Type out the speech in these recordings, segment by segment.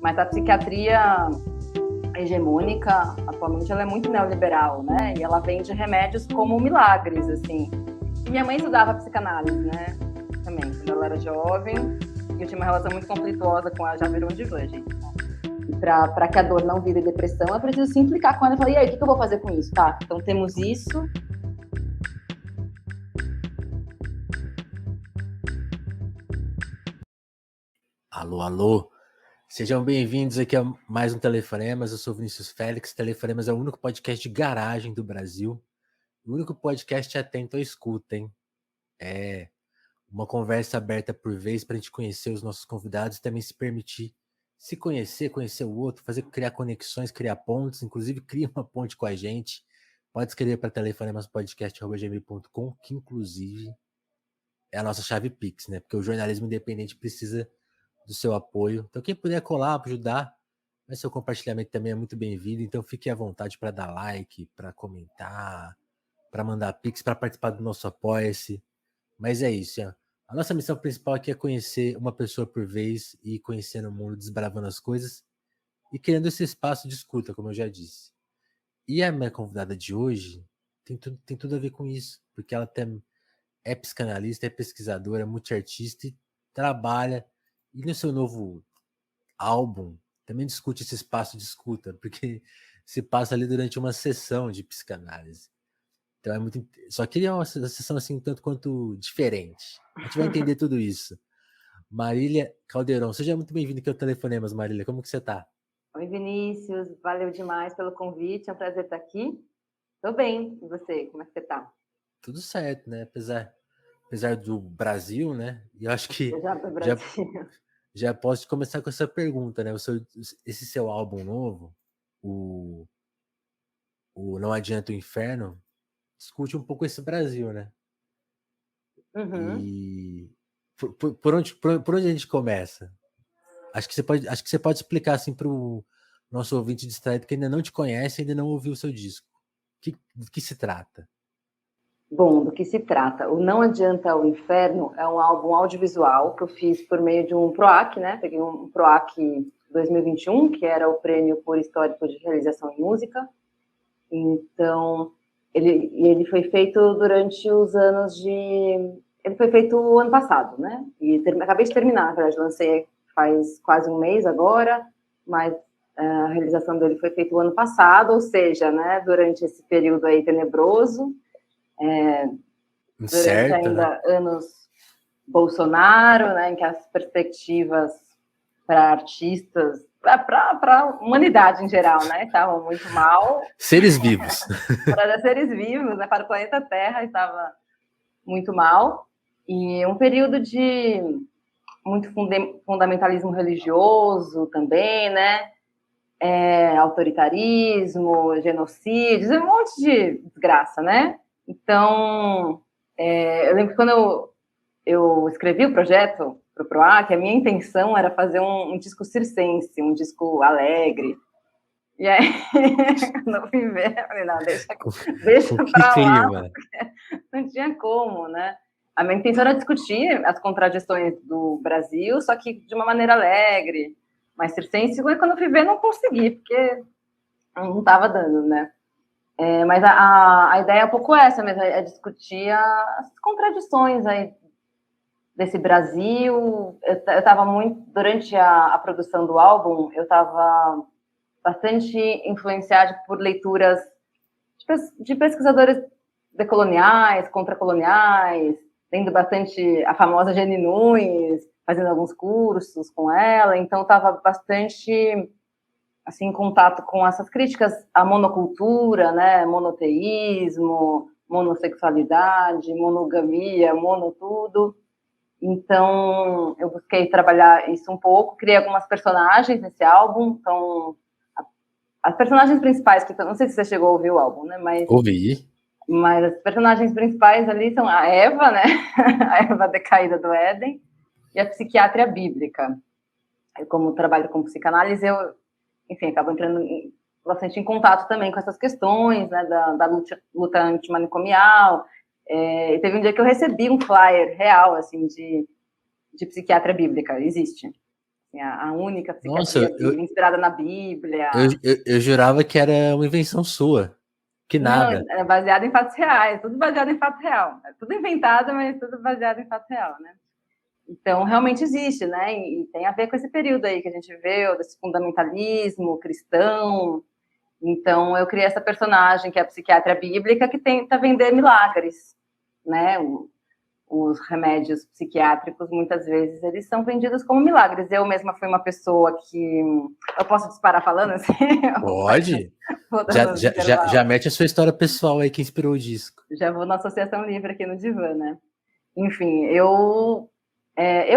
Mas a psiquiatria hegemônica, atualmente, ela é muito neoliberal, né? E ela vende remédios como milagres, assim. E minha mãe estudava psicanálise, né? Também, quando ela era jovem. E eu tinha uma relação muito conflituosa com ela, já virou um divã, gente. E para que a dor não vire depressão, eu preciso se implicar com ela e falar, e aí, o que eu vou fazer com isso? Tá, então temos isso. Alô, alô. Sejam bem-vindos aqui a mais um Telefonemas. Eu sou Vinícius Félix. Telefonemas é o único podcast de garagem do Brasil. O único podcast atento à escuta, hein? É uma conversa aberta por vez para a gente conhecer os nossos convidados e também se permitir se conhecer, conhecer o outro, criar conexões, criar pontes. Inclusive, cria uma ponte com a gente. Pode escrever para telefonemaspodcast.gmail.com, que inclusive é a nossa chave Pix, né? Porque o jornalismo independente precisa do seu apoio. Então, quem puder colar, ajudar, mas seu compartilhamento também é muito bem-vindo. Então, fique à vontade para dar like, para comentar, para mandar pix, para participar do nosso Apoia-se. Mas é isso. A nossa missão principal aqui é conhecer uma pessoa por vez e ir conhecendo o mundo, desbravando as coisas e criando esse espaço de escuta, como eu já disse. E a minha convidada de hoje tem tudo a ver com isso, porque ela é psicanalista, é pesquisadora, é multiartista e trabalha. E no seu novo álbum também discute esse espaço de escuta, porque se passa ali durante uma sessão de psicanálise. Então é muito. Só que é uma sessão assim, tanto quanto diferente. A gente vai entender tudo isso. Marília Caldeirão, seja muito bem-vinda aqui ao Telefonemas, Marília. Como que você tá? Oi, Vinícius. Valeu demais pelo convite. É um prazer estar aqui. Tô bem. E você? Como é que você tá? Tudo certo, né? Apesar do Brasil, né? E eu acho que Já do já, Brasil. já posso começar com essa pergunta, né? Esse seu álbum novo, o Não Adianta o Inferno, discute um pouco esse Brasil, né? Uhum. E por onde a gente começa? Acho que você pode explicar assim para o nosso ouvinte distraído que ainda não te conhece, ainda não ouviu o seu disco. Do que se trata? Bom, do que se trata? O Não Adianta o Inferno é um álbum audiovisual que eu fiz por meio de um PROAC, né? Peguei um PROAC 2021, que era o Prêmio por Histórico de Realização em Música. Então, ele foi feito durante os anos de... Ele foi feito ano passado, né? E acabei de terminar, na verdade, lancei faz quase um mês agora, mas a realização dele foi feita o ano passado, ou seja, né, durante esse período aí tenebroso, durante Certo, né? ainda anos Bolsonaro, né, em que as perspectivas para artistas, para a humanidade em geral, né, estavam muito mal. Seres vivos. Para seres vivos, né, para o planeta Terra estava muito mal. E um período de muito fundamentalismo religioso também, né, autoritarismo, genocídios, um monte de desgraça, né? Então, eu lembro que quando eu escrevi o projeto para o PROAC, a minha intenção era fazer um disco circense, um disco alegre. E aí, quando eu fui ver, eu falei, não, deixa para lá, não tinha como, né? A minha intenção era discutir as contradições do Brasil, só que de uma maneira alegre, mais circense. E quando eu fui ver, não consegui, porque não estava dando, né? Mas a ideia é um pouco essa mesmo, é discutir as contradições aí desse Brasil. Eu estava muito, durante a produção do álbum, eu estava bastante influenciada por leituras de pesquisadores decoloniais, contracoloniais, lendo bastante a famosa Jenny Nunes, fazendo alguns cursos com ela, então estava bastante assim, em contato com essas críticas à monocultura, né, monoteísmo, monossexualidade, monogamia, monotudo. Então, eu busquei trabalhar isso um pouco, criei algumas personagens nesse álbum. Então, as personagens principais, que não sei se você chegou a ouvir o álbum, né? Ouvi. Mas as personagens principais ali são a Eva, né? A Eva decaída do Éden, e a psiquiatria bíblica. Eu, como trabalho com psicanálise, enfim, acabo entrando bastante em contato também com essas questões, né? Da luta antimanicomial. Teve um dia que eu recebi um flyer real, assim, de psiquiatria bíblica. Existe. assim, a única Nossa, psiquiatria inspirada na Bíblia. eu jurava que era uma invenção sua. Que Não, nada. é baseado em fatos reais, tudo baseado em fato real. É tudo inventado, mas tudo baseado em fato real, né? Então, realmente existe, né? E tem a ver com esse período aí que a gente vê, desse fundamentalismo cristão. Então, eu criei essa personagem, que é a psiquiatra bíblica, que tenta vender milagres, né? Os remédios psiquiátricos, muitas vezes, eles são vendidos como milagres. Eu mesma fui uma pessoa que... Eu posso disparar falando assim? Pode? Já mete a sua história pessoal aí que inspirou o disco. Já vou na associação livre aqui no divã, né? Enfim, eu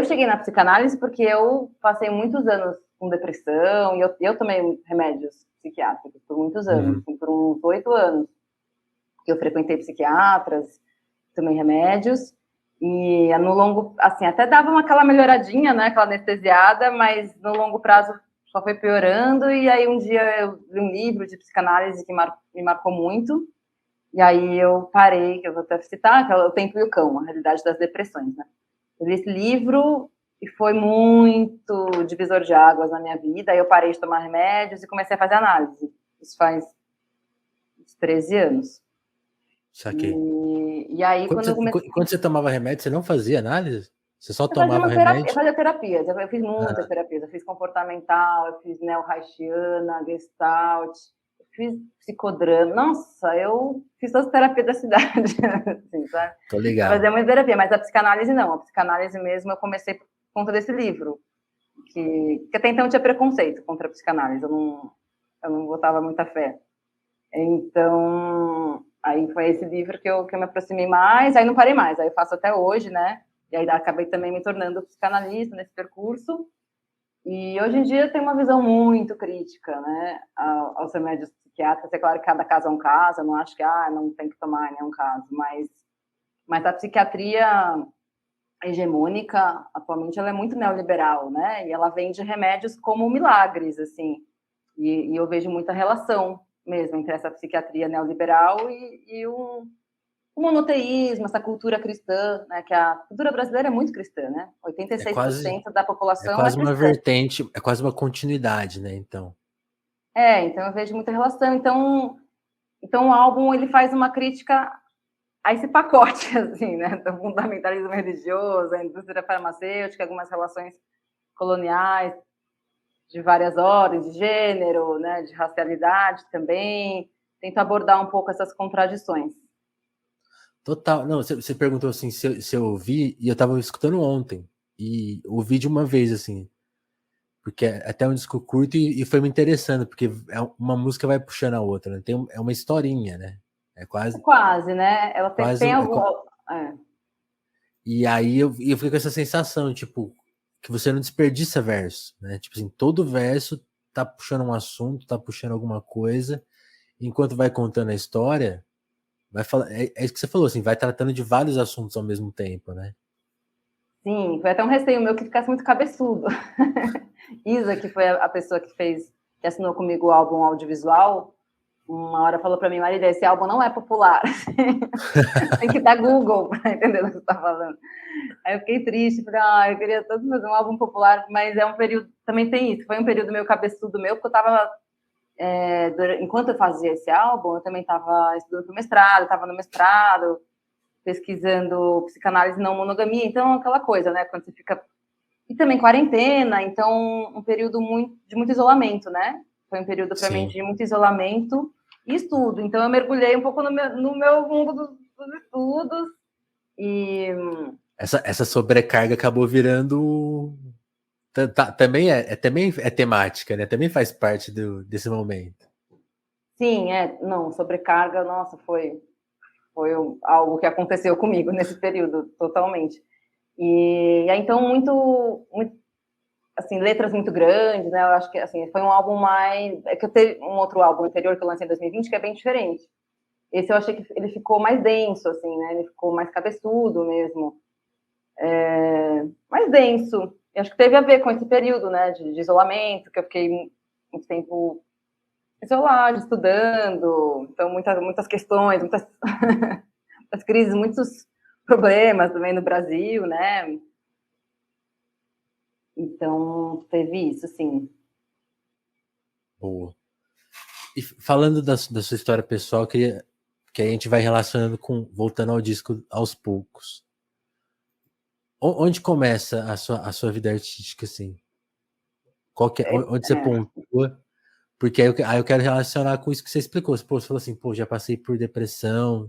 cheguei na psicanálise porque eu passei muitos anos com depressão e eu tomei remédios psiquiátricos por muitos anos, assim, por uns 8 anos. Eu frequentei psiquiatras, tomei remédios e no longo, assim, até dava aquela melhoradinha, né, aquela anestesiada, mas no longo prazo só foi piorando. E aí um dia eu li um livro de psicanálise que me marcou muito. E aí eu parei, que eu vou até citar, que é O Tempo e o Cão, a realidade das depressões, né? Eu li esse livro e foi muito divisor de águas na minha vida. Aí eu parei de tomar remédios e comecei a fazer análise. Isso faz uns 13 anos. Saquei. E aí, quando eu comecei... Quando você tomava remédio, você não fazia análise? Você só Eu fazia tomava eu remédio? fazia terapias, eu fiz muitas terapias. Eu fiz comportamental, eu fiz neo-haitiana, gestalt, eu fiz psicodrama. Nossa, eu fiz todas as terapias da cidade, assim, sabe? Tô ligado. Eu fazia muita terapia, mas a psicanálise não. A psicanálise mesmo eu comecei por conta desse livro, que até então eu tinha preconceito contra a psicanálise, eu não botava muita fé. Então, aí foi esse livro que eu me aproximei mais, aí não parei mais, aí eu faço até hoje, né? E aí acabei também me tornando psicanalista nesse percurso. E hoje em dia eu tenho uma visão muito crítica, né, aos remédios psiquiátricos. É claro que cada caso é um caso, eu não acho que não tem que tomar em nenhum caso, mas a psiquiatria hegemônica, atualmente, ela é muito neoliberal, né? E ela vende remédios como milagres, assim. E eu vejo muita relação mesmo entre essa psiquiatria neoliberal e o monoteísmo, essa cultura cristã, né? Que a cultura brasileira é muito cristã, né? 86% da população é quase uma cristã. vertente, é quase uma continuidade, né? Então Então eu vejo muita relação. Então o álbum, ele faz uma crítica a esse pacote, assim, né, do fundamentalismo religioso, a indústria farmacêutica, algumas relações coloniais de várias ordens, de gênero, né, de racialidade também. Tento abordar um pouco essas contradições. total. Não, você perguntou assim se eu ouvi, e eu tava escutando ontem, e ouvi de uma vez, assim, porque é até um disco curto e foi me interessando, porque uma música vai puxando a outra, né? É uma historinha, né? É quase. Quase, né? Ela Quase. tem algum. E aí eu fiquei com essa sensação, tipo, que você não desperdiça verso, né? Tipo assim, todo verso tá puxando um assunto, tá puxando alguma coisa, enquanto vai contando a história, vai falar, é isso que você falou, assim, vai tratando de vários assuntos ao mesmo tempo, né? Sim, foi até um receio meu que ficasse muito cabeçudo. Isa, que foi a pessoa que assinou comigo o álbum audiovisual, uma hora falou para mim: Marília, esse álbum não é popular. Tem que dar Google para entender o que você está falando. Aí eu fiquei triste, falei, eu queria tanto fazer um álbum popular, mas é um período, também tem isso, foi um período meio cabeçudo meu, porque eu estava, enquanto eu fazia esse álbum, eu também estava estudando para o mestrado, estava no mestrado, pesquisando psicanálise não monogamia, então aquela coisa, né, quando você fica... E também quarentena, então um período de muito isolamento, né? Foi um período para mim de muito isolamento e estudo. Então eu mergulhei um pouco no meu mundo dos estudos e... Essa sobrecarga acabou virando... Também também é temática, né? Também faz parte desse momento. Sim, não, sobrecarga, nossa, foi algo que aconteceu comigo nesse período, totalmente. E aí, então, muito, assim, letras muito grandes, né? Eu acho que, assim, foi um álbum mais... É que eu teve um outro álbum anterior que eu lancei em 2020 que é bem diferente. Esse eu achei que ele ficou mais denso, assim, né? Ele ficou mais cabeçudo mesmo. Mais denso. Eu acho que teve a ver com esse período, né? De isolamento, que eu fiquei muito tempo isolado, estudando. Então, muitas questões, muitas crises, muitos problemas também no Brasil, né? Então, teve isso, sim. Boa. E falando da sua história pessoal, que a gente vai relacionando voltando ao disco aos poucos. Onde começa a sua vida artística, assim? Onde você pontua? Porque aí eu quero relacionar com isso que você explicou. Pô, você falou assim, pô, já passei por depressão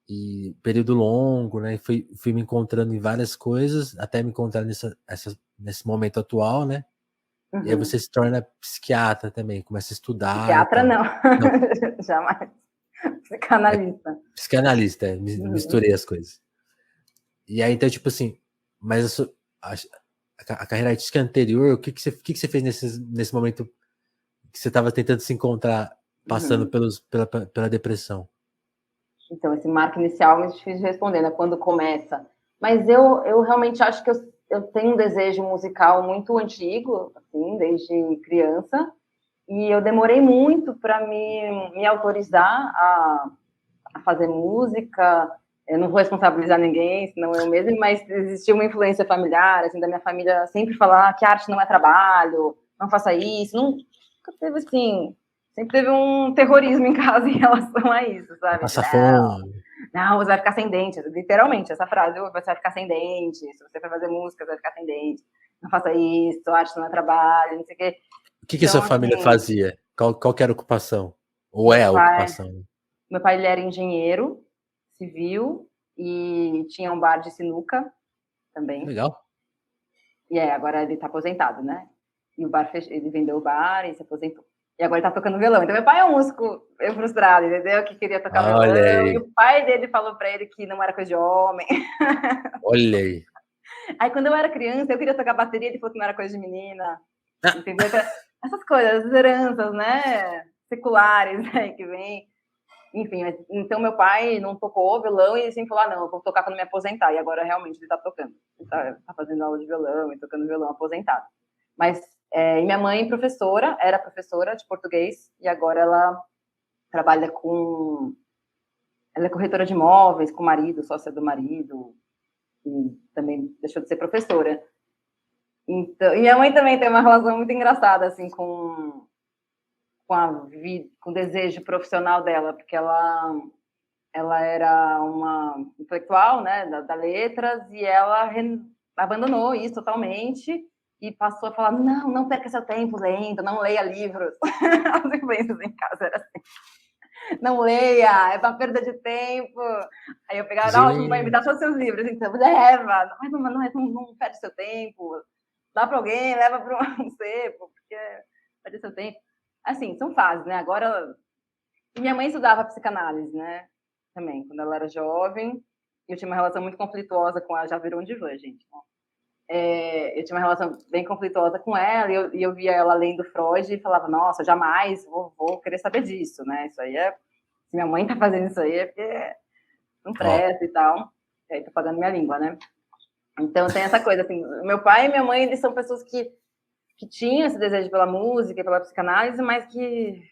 e período longo, né? E fui me encontrando em várias coisas, até me encontrar nesse momento atual, né? E aí você se torna psiquiatra também, começa a estudar e Psiquiatra, tal. não. Jamais. Psicanalista. Psicanalista, misturei as coisas. E aí, então, tipo assim, mas a carreira artística anterior, o que você fez nesse momento que você estava tentando se encontrar, passando pela depressão? Então, esse marco inicial é difícil de responder, né? Quando começa. Mas eu realmente acho que eu tenho um desejo musical muito antigo, assim, desde criança, e eu demorei muito para me autorizar a fazer música. Eu não vou responsabilizar ninguém, senão eu mesma, mas existia uma influência familiar, assim, da minha família sempre falar que arte não é trabalho, não faça isso. Nunca teve assim, sempre teve um terrorismo em casa em relação a isso, sabe? Passa fome. Não, você vai ficar sem dente. Literalmente, essa frase, você vai ficar sem dente. Se você for fazer música, você vai ficar sem dente. Não faça isso, arte não é trabalho, não sei o quê. O que Então, sua família assim, fazia? Qual que era a ocupação? Ou é a ocupação? meu pai ele era engenheiro civil e tinha um bar de sinuca também. Legal. E agora ele tá aposentado, né? E o bar ele vendeu o bar e se aposentou. E agora ele tá tocando violão. Então, meu pai é um músico frustrado, entendeu? Que queria tocar Olha violão. E aí. o pai dele falou pra ele que não era coisa de homem. Olha aí. Aí, quando eu era criança, eu queria tocar bateria, ele falou que não era coisa de menina. Ah. Entendeu? Essas coisas, as heranças, né? Seculares, né? Que vem. Enfim, então meu pai não tocou violão e sempre falou, não, eu vou tocar quando me aposentar. E agora realmente ele tá tocando. Ele tá fazendo aula de violão e tocando violão aposentado. Mas, e minha mãe era professora de português e agora ela trabalha ela é corretora de imóveis com o marido, sócia do marido, e também deixou de ser professora. Então, e minha mãe também tem uma relação muito engraçada, assim, com o desejo profissional dela, porque ela era uma intelectual, né, da letras, e ela abandonou isso totalmente e passou a falar, não perca seu tempo lendo, não leia livros. As influências em casa era assim, não leia, é uma perda de tempo. Aí eu pegava, ótimo, mãe, me dá só seus livros, então, leva, mas não perde seu tempo, dá para alguém, leva para um cepo, porque perde seu tempo. Assim, são fases, né, agora... E minha mãe estudava psicanálise, né? Também, quando ela era jovem. Eu tinha uma relação muito conflituosa com ela. Já virou um divã, gente. Eu tinha uma relação bem conflituosa com ela. E eu via ela lendo Freud e falava, nossa, jamais vou querer saber disso, né? Isso aí é... Se minha mãe tá fazendo isso aí é porque não presta e tal. E aí tô pagando minha língua, né? Então tem essa coisa, assim. Meu pai e minha mãe, eles são pessoas que tinham esse desejo pela música e pela psicanálise, mas que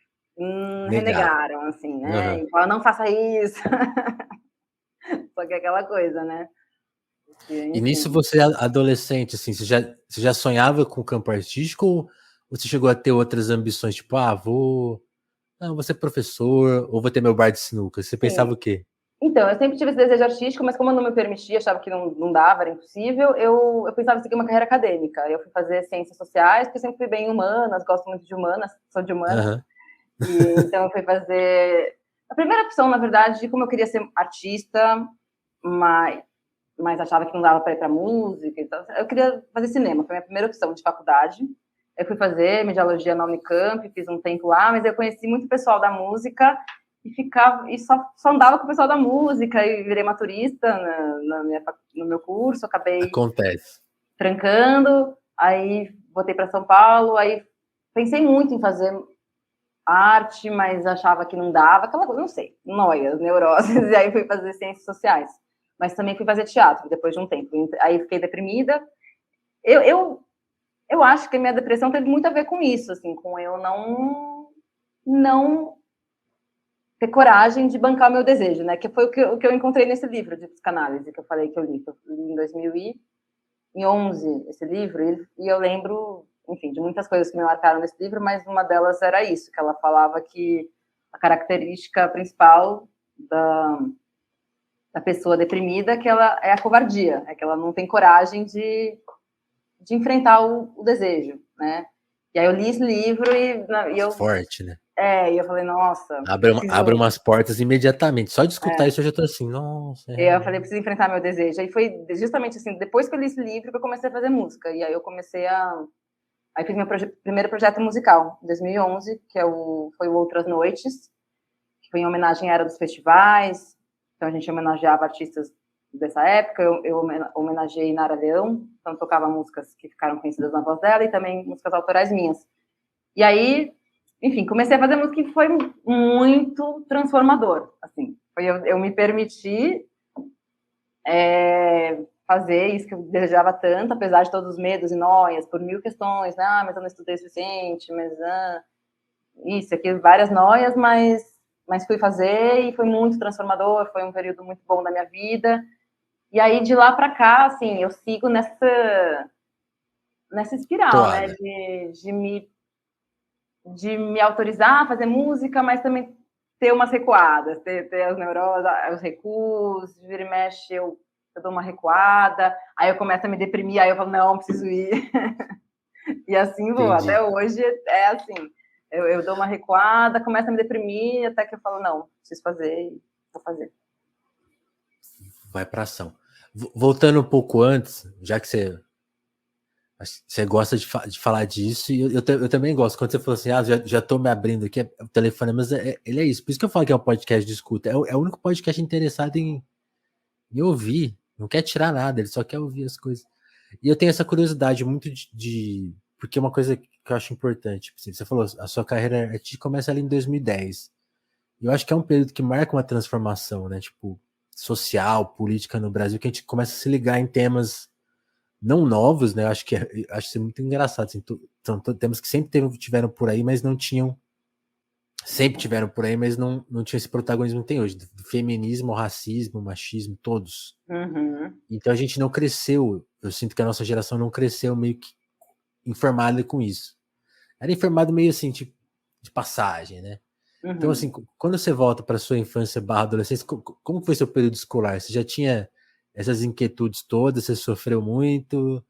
renegaram, assim, né? Uhum. E falaram, não faça isso. Só que é aquela coisa, né? Porque, E nisso você, adolescente, assim, você já sonhava com o campo artístico ou você chegou a ter outras ambições, tipo, vou ser professor ou vou ter meu bar de sinuca? Você pensava o quê? Então, eu sempre tive esse desejo artístico, mas como eu não me permitia, achava que não dava, era impossível, eu pensava em seguir uma carreira acadêmica. Eu fui fazer ciências sociais, porque eu sempre fui bem em humanas, gosto muito de humanas, sou de humanas. Uhum. E, então, eu fui fazer... A primeira opção, na verdade, de como eu queria ser artista, mas achava que não dava para ir para música. Então, eu queria fazer cinema, foi a minha primeira opção de faculdade. Eu fui fazer mediologia na Unicamp, fiz um tempo lá, mas eu conheci muito pessoal da música e só andava com o pessoal da música e virei maturista no meu curso, acabei trancando, aí voltei para São Paulo, aí pensei muito em fazer arte, mas achava que não dava, aquela coisa, não sei, noias, neuroses, e aí fui fazer ciências sociais. Mas também fui fazer teatro depois de um tempo. Aí fiquei deprimida. Eu acho que a minha depressão teve muito a ver com isso, assim, com eu não ter coragem de bancar o meu desejo, né? Que foi o que eu encontrei nesse livro de psicanálise que eu falei que eu li em 2000 em 11 esse livro, e eu lembro, enfim, de muitas coisas que me marcaram nesse livro, mas uma delas era isso, que ela falava que a característica principal da pessoa deprimida é que ela é a covardia, é que ela não tem coragem de enfrentar o desejo, né? E aí eu li esse livro e eu... Forte, né? E eu falei, nossa, Abre umas portas imediatamente. Só de escutar isso eu já tô assim, nossa. Eu falei, preciso enfrentar meu desejo. Aí foi justamente assim, depois que eu li esse livro que eu comecei a fazer música. E aí eu comecei a... Aí fiz meu primeiro projeto musical, em 2011, que foi o Outras Noites, que foi em homenagem à era dos festivais. Então a gente homenageava artistas dessa época. Eu homenageei Nara Leão, então tocava músicas que ficaram conhecidas na voz dela e também músicas autorais minhas. E aí, enfim, comecei a fazer música e foi muito transformador, assim. Eu me permiti fazer isso que eu desejava tanto, apesar de todos os medos e noias, por mil questões, né? Mas eu não estudei o suficiente, mas isso, aqui, várias noias, mas fui fazer e foi muito transformador, foi um período muito bom da minha vida. E aí, de lá para cá, assim, eu sigo nessa espiral, né? De me autorizar a fazer música, mas também ter umas recuadas, ter as neuroses, os recuos, de vira e mexe, eu dou uma recuada, aí eu começo a me deprimir, aí eu falo, não, preciso ir. E assim vou. Entendi. Até hoje é assim. Eu dou uma recuada, começo a me deprimir, até que eu falo, não, preciso fazer e vou fazer. Vai pra ação. Voltando um pouco antes, já que você gosta de falar disso, e eu também gosto. Quando você falou assim, já tô me abrindo aqui, o telefone, mas ele é isso. Por isso que eu falo que é um podcast de escuta. É o único podcast interessado em ouvir. Não quer tirar nada, ele só quer ouvir as coisas. E eu tenho essa curiosidade muito porque é uma coisa que eu acho importante. Assim, você falou, a sua carreira artística começa ali em 2010. E eu acho que é um período que marca uma transformação, né? Tipo, social, política no Brasil, que a gente começa a se ligar em temas não novos, né? Eu acho isso muito engraçado. Assim, são temas que sempre tiveram por aí, mas não tinham. Sempre tiveram por aí, mas não tinha esse protagonismo que tem hoje. Do feminismo, racismo, machismo, todos. Uhum. Então a gente não cresceu. Eu sinto que a nossa geração não cresceu meio que informada com isso. Era informado meio assim, tipo, de passagem, né? Uhum. Então, assim, quando você volta para sua infância barra adolescência, como foi seu período escolar? Você já tinha essas inquietudes todas? Você sofreu muito?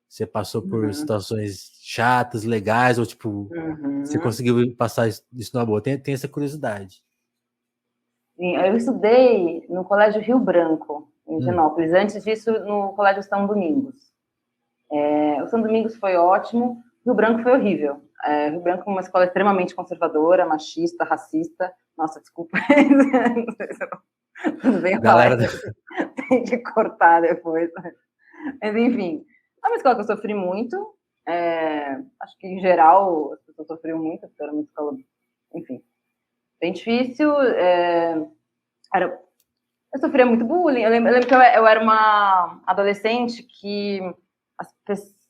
Você passou por situações chatas, legais? Ou, tipo, você conseguiu passar isso numa boa? Tem essa curiosidade. Eu estudei no Colégio Rio Branco, em Genópolis. Antes disso, no Colégio São Domingos. O São Domingos foi ótimo, Rio Branco foi horrível. Rio Branco é uma escola extremamente conservadora, machista, racista. Nossa, desculpa. Tudo bem, Galera, tem que cortar depois. Mas, enfim, é uma escola que eu sofri muito. Acho que, em geral, as pessoas sofriam muito, porque era uma escola, enfim, bem difícil. Eu sofria muito bullying. Eu lembro que eu era uma adolescente que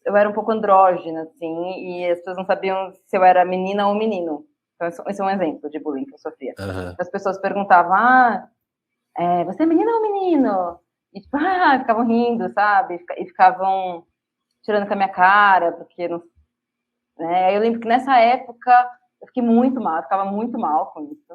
eu era um pouco andrógena, assim, e as pessoas não sabiam se eu era menina ou menino. Então, esse é um exemplo de bullying que eu sofria. As pessoas perguntavam, você é menina ou menino? E, tipo, ficavam rindo, sabe? E ficavam tirando com a minha cara, porque não... Eu lembro que nessa época eu fiquei muito mal, eu ficava muito mal com isso.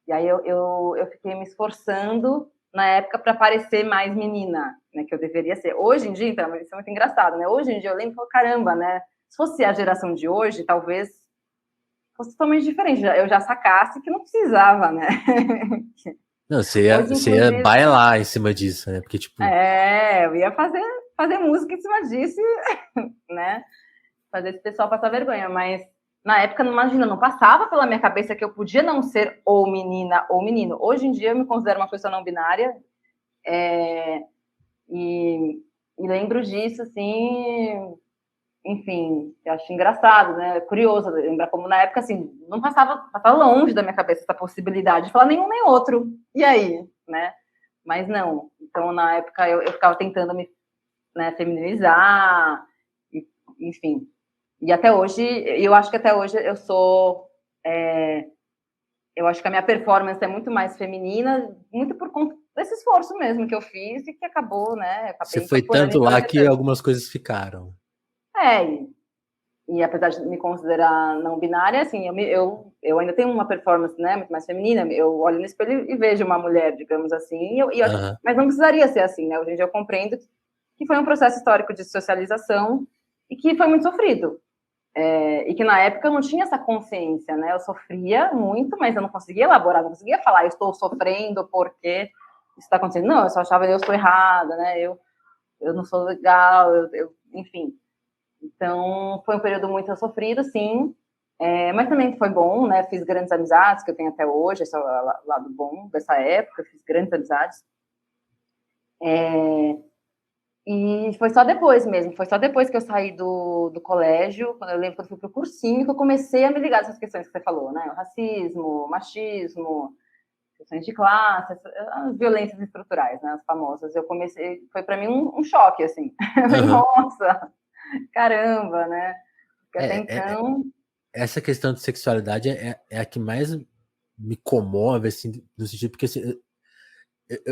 E aí eu fiquei me esforçando na época para parecer mais menina, né, que eu deveria ser. Hoje em dia, então, isso é muito engraçado, né? Hoje em dia eu lembro e falo, caramba, né? Se fosse a geração de hoje, talvez fosse totalmente diferente. Eu já sacasse que não precisava, né? não, você Hoje, ia bailar em cima disso, né? Porque, tipo... eu ia fazer música em cima disso, né? Fazer esse pessoal passar vergonha, mas na época, imagina, não passava pela minha cabeça que eu podia não ser ou menina ou menino. Hoje em dia eu me considero uma pessoa não binária, e lembro disso, assim, enfim, eu acho engraçado, né? Curioso lembrar como na época, assim, não passava longe da minha cabeça essa possibilidade de falar nenhum nem outro. E aí, né? Mas não. Então, na época, eu ficava tentando me, né, feminilizar, enfim. E até hoje, eu acho que até hoje eu sou... eu acho que a minha performance é muito mais feminina, muito por conta desse esforço mesmo que eu fiz e que acabou, né? Você foi tanto lá que algumas coisas ficaram. E apesar de me considerar não binária, assim, eu ainda tenho uma performance, né, muito mais feminina. Eu olho no espelho e vejo uma mulher, digamos assim, mas não precisaria ser assim, né? Hoje em dia eu compreendo que foi um processo histórico de socialização e que foi muito sofrido. E que na época eu não tinha essa consciência, né? Eu sofria muito, mas eu não conseguia elaborar, não conseguia falar, eu estou sofrendo porque isso está acontecendo. Não, eu só achava que eu sou errada, né? Eu não sou legal, enfim. Então, foi um período muito sofrido, sim, mas também foi bom, né? Fiz grandes amizades, que eu tenho até hoje, esse é o lado bom dessa época, fiz grandes amizades. E foi só depois mesmo, foi só depois que eu saí do colégio, quando eu lembro que eu fui pro cursinho, que eu comecei a me ligar dessas questões que você falou, né? O racismo, o machismo, questões de classe, as violências estruturais, né? As famosas. Eu comecei, foi para mim um choque, assim. Nossa, caramba, né? Porque até então... Essa questão de sexualidade é a que mais me comove, assim, no sentido, porque assim,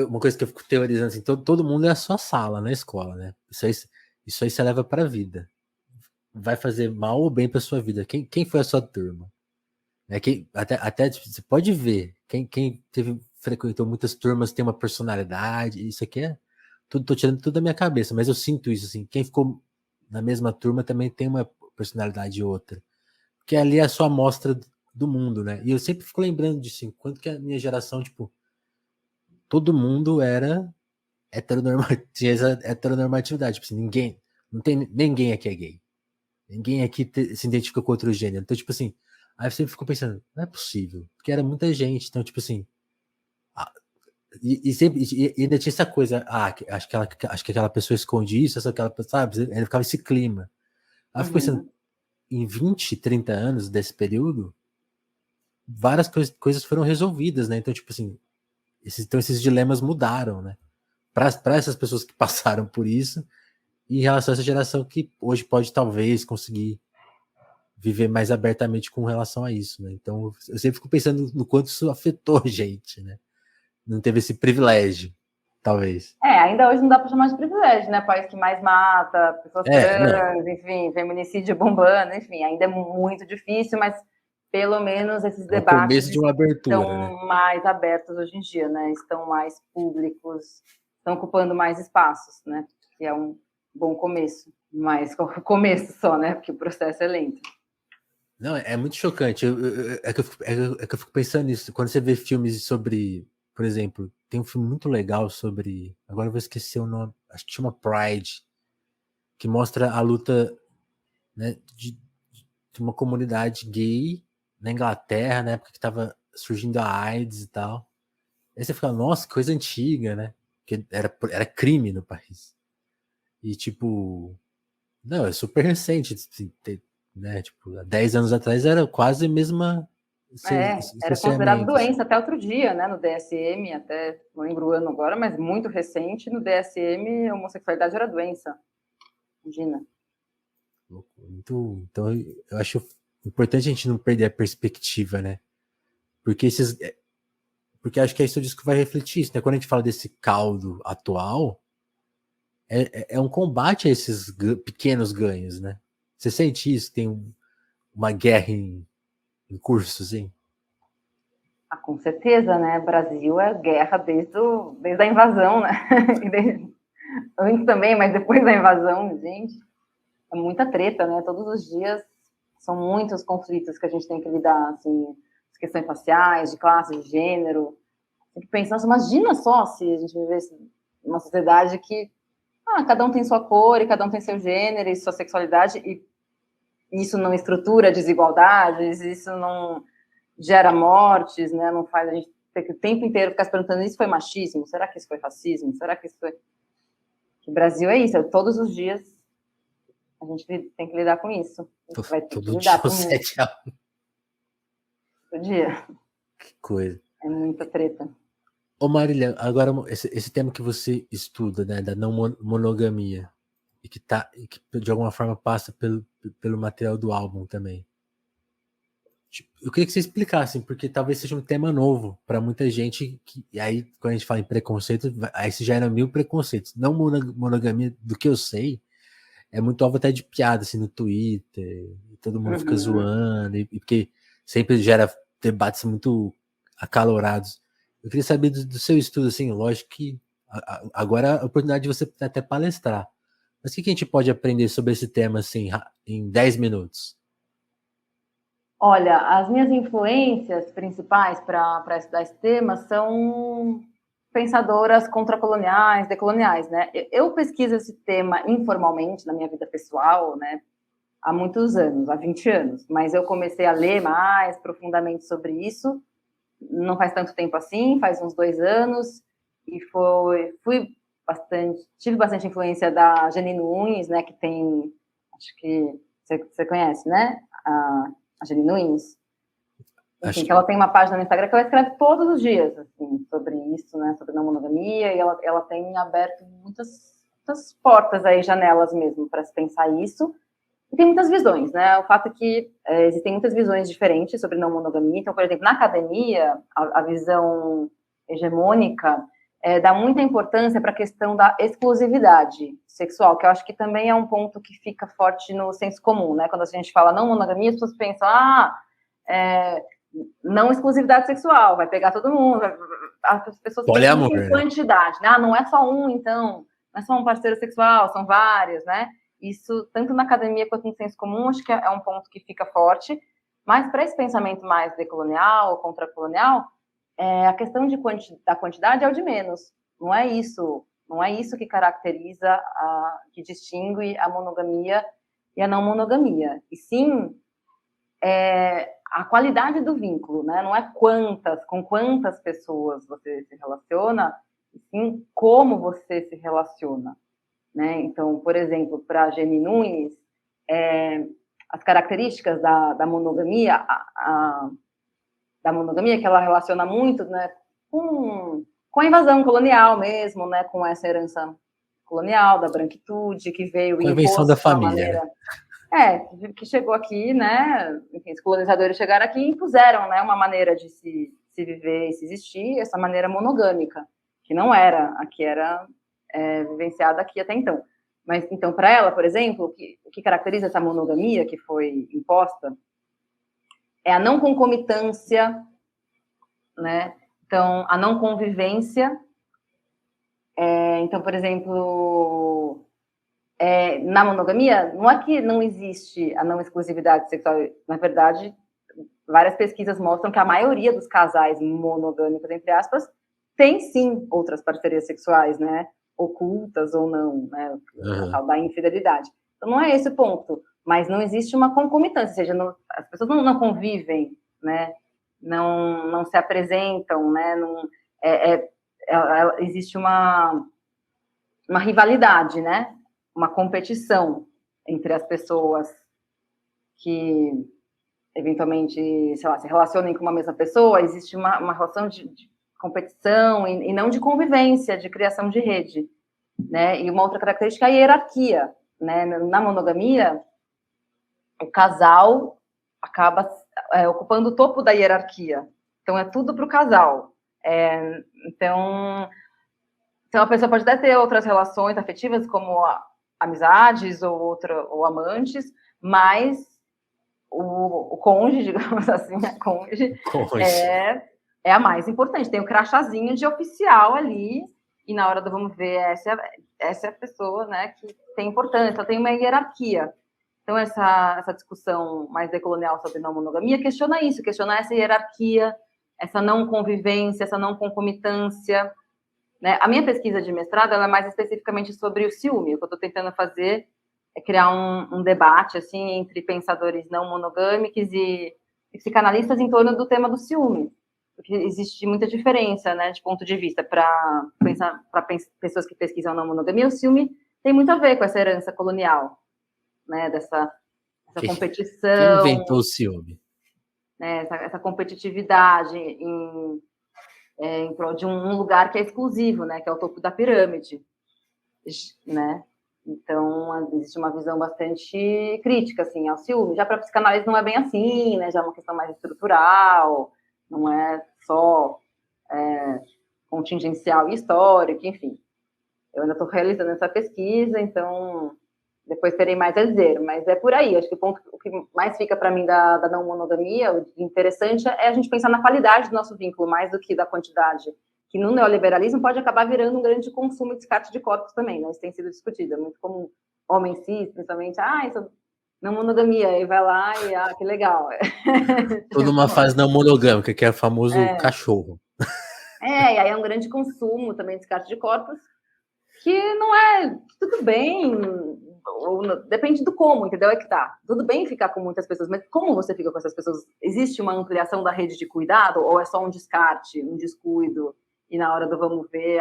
uma coisa que eu fico teorizando, assim, todo mundo é a sua sala na escola, né? Isso aí você leva pra vida. Vai fazer mal ou bem pra sua vida. Quem foi a sua turma? Até tipo, você pode ver, quem frequentou muitas turmas tem uma personalidade, isso aqui tô tirando tudo da minha cabeça, mas eu sinto isso, assim, quem ficou na mesma turma também tem uma personalidade outra, porque ali é a sua amostra do mundo, né? E eu sempre fico lembrando disso, assim, quanto que a minha geração, tipo, todo mundo era tinha essa heteronormatividade, tipo assim, ninguém aqui é gay, ninguém aqui se identifica com outro gênero, então, tipo assim, aí você ficou pensando, não é possível, porque era muita gente, então, tipo assim, e ainda tinha essa coisa, acho que aquela pessoa esconde isso, sabe, ele ficava esse clima. Aí eu fico pensando, em 20, 30 anos desse período, várias coisas foram resolvidas, né, então, tipo assim, esses dilemas mudaram, né, para essas pessoas que passaram por isso, em relação a essa geração que hoje pode talvez conseguir viver mais abertamente com relação a isso, né? Então eu sempre fico pensando no quanto isso afetou a gente, né? Não teve esse privilégio, talvez. Ainda hoje não dá para chamar de privilégio, né? País que mais mata, pessoas trans, enfim, feminicídio bombando, enfim, ainda é muito difícil, mas pelo menos esses debates o começo de uma abertura, estão, né? mais abertos hoje em dia, né? Estão mais públicos, estão ocupando mais espaços, né? Que é um bom começo, mas começo só, né? Porque o processo é lento. Não, é muito chocante. É que eu fico pensando nisso. Quando você vê filmes sobre, por exemplo, tem um filme muito legal sobre. Agora eu vou esquecer o nome. Acho que chama Pride, que mostra a luta, né, de uma comunidade gay na Inglaterra, na época que estava surgindo a AIDS e tal. Aí você fica, nossa, coisa antiga, né? Que era crime no país. E tipo, não, é super recente, assim, né? Tipo, há 10 anos atrás era quase a mesma Era considerado cerceamento, assim. doença até outro dia, né? No DSM, até não lembro o ano agora, mas muito recente, no DSM, a homossexualidade era doença. Imagina. Então, eu acho importante a gente não perder a perspectiva, né? Porque acho que é isso disso que vai refletir isso, né? Quando a gente fala desse caldo atual, é um combate a esses pequenos ganhos, né? Você sente isso? Tem uma guerra em curso, assim? Com certeza, né? Brasil é guerra desde a invasão, né? Antes também, mas depois da invasão, gente, é muita treta, né? Todos os dias são muitos conflitos que a gente tem que lidar, assim, as questões raciais, de classe, de gênero. Tem que pensar, imagina só se a gente vivesse numa sociedade que cada um tem sua cor e cada um tem seu gênero e sua sexualidade e isso não estrutura desigualdades, isso não gera mortes, né? Não faz a gente ter que o tempo inteiro ficar se perguntando: isso foi machismo? Será que isso foi racismo? Será que isso foi... O Brasil é isso, todos os dias a gente tem que lidar com isso. Vai ter que Todo lidar dia com 7-1. todo dia. Que coisa. É muita treta. Ô Marília, agora esse tema que você estuda, né, da não monogamia, e que de alguma forma passa pelo material do álbum também. Eu queria que você explicasse, porque talvez seja um tema novo para muita gente, e aí, quando a gente fala em preconceito, aí se gera 1000 preconceitos. Não monogamia, do que eu sei, é muito alvo até de piada, assim, no Twitter, e todo mundo fica zoando, e porque sempre gera debates muito acalorados. Eu queria saber do seu estudo, assim, lógico que agora é a oportunidade de você até palestrar. Mas o que a gente pode aprender sobre esse tema, assim, em 10 minutos? Olha, as minhas influências principais para estudar esse tema são pensadoras contracoloniais, decoloniais, né? Eu pesquiso esse tema informalmente na minha vida pessoal, né? Há muitos anos, há 20 anos, mas eu comecei a ler mais profundamente sobre isso, não faz tanto tempo assim, faz uns 2 anos, e tive bastante influência da Janine Nunes, né? Que tem, acho que você conhece, né? A Janine Nunes. Enfim, que ela tem uma página no Instagram que ela escreve todos os dias, assim, sobre isso, né, sobre não monogamia, e ela tem aberto muitas portas aí, janelas mesmo, para se pensar isso. E tem muitas visões, né, o fato é que existem muitas visões diferentes sobre não monogamia. Então, por exemplo, na academia, a visão hegemônica dá muita importância para a questão da exclusividade sexual, que eu acho que também é um ponto que fica forte no senso comum, né, quando a gente fala não monogamia, as pessoas pensam, não exclusividade sexual, vai pegar todo mundo, as pessoas pensam muito em quantidade, né? Não é só um, então, não é só um parceiro sexual, são vários, né? Isso, tanto na academia quanto no senso comum, acho que é um ponto que fica forte, mas para esse pensamento mais decolonial ou contracolonial, a questão da quantidade é o de menos, não é isso que caracteriza, que distingue a monogamia e a não monogamia, e sim a qualidade do vínculo, né? Não é com quantas pessoas você se relaciona, e sim como você se relaciona, né? Então, por exemplo, para a Jenny Nunes, as características da monogamia, da monogamia, que ela relaciona muito, né, com a invasão colonial mesmo, né, com essa herança colonial da branquitude que veio com a invenção da família, maneira, que chegou aqui, né? Enfim, os colonizadores chegaram aqui e impuseram, né, uma maneira de se viver e se existir, essa maneira monogâmica, que não era a que era vivenciada aqui até então. Mas, então, para ela, por exemplo, o que caracteriza essa monogamia que foi imposta é a não concomitância, né? Então, a não convivência. Então, por exemplo, na monogamia, não é que não existe a não exclusividade sexual. Na verdade, várias pesquisas mostram que a maioria dos casais monogâmicos, entre aspas, tem sim outras parcerias sexuais, né? Ocultas ou não, né? A tal da infidelidade. Então, não é esse o ponto. Mas não existe uma concomitância, ou seja, as pessoas não convivem, né? Não se apresentam, né? Existe uma rivalidade, né? Uma competição entre as pessoas que eventualmente, sei lá, se relacionem com uma mesma pessoa. Existe uma relação de competição e não de convivência, de criação de rede, né? E uma outra característica é a hierarquia, né? Na monogamia, o casal acaba ocupando o topo da hierarquia. Então, é tudo para o casal. Então, a pessoa pode até ter outras relações afetivas, como amizades ou amantes, mas o cônģe, digamos assim, a cônjuge é a mais importante. Tem o crachazinho de oficial ali, e na hora do vamos ver, essa é a pessoa, né, que tem importância. Então, tem uma hierarquia. Então, essa discussão mais decolonial sobre não monogamia questiona isso, questiona essa hierarquia, essa não convivência, essa não concomitância, né? A minha pesquisa de mestrado ela é mais especificamente sobre o ciúme. O que eu estou tentando fazer é criar um debate assim, entre pensadores não monogâmicos e psicanalistas em torno do tema do ciúme. Porque existe muita diferença, né, de ponto de vista. Para pessoas que pesquisam não monogamia, o ciúme tem muito a ver com essa herança colonial, né, dessa competição. Quem inventou o ciúme? Né, essa competitividade em prol de um lugar que é exclusivo, né, que é o topo da pirâmide, né? Então, existe uma visão bastante crítica, assim, ao ciúme. Já para a psicanálise não é bem assim, né? Já é uma questão mais estrutural, não é só contingencial e histórico, enfim. Eu ainda estou realizando essa pesquisa, então depois terei mais a dizer, mas é por aí. Acho que o que mais fica para mim da não monogamia, o interessante é a gente pensar na qualidade do nosso vínculo, mais do que da quantidade, que no neoliberalismo pode acabar virando um grande consumo e descarte de corpos também, né? Isso tem sido discutido, é muito comum, homens cis, principalmente, isso não monogamia, e vai lá e, que legal. Tô numa fase não monogâmica, que é o famoso cachorro. E aí é um grande consumo também, descarte de corpos, que não é tudo bem, depende do como, entendeu? É que tá. Tudo bem ficar com muitas pessoas, mas como você fica com essas pessoas? Existe uma ampliação da rede de cuidado ou é só um descarte, um descuido? E na hora do vamos ver,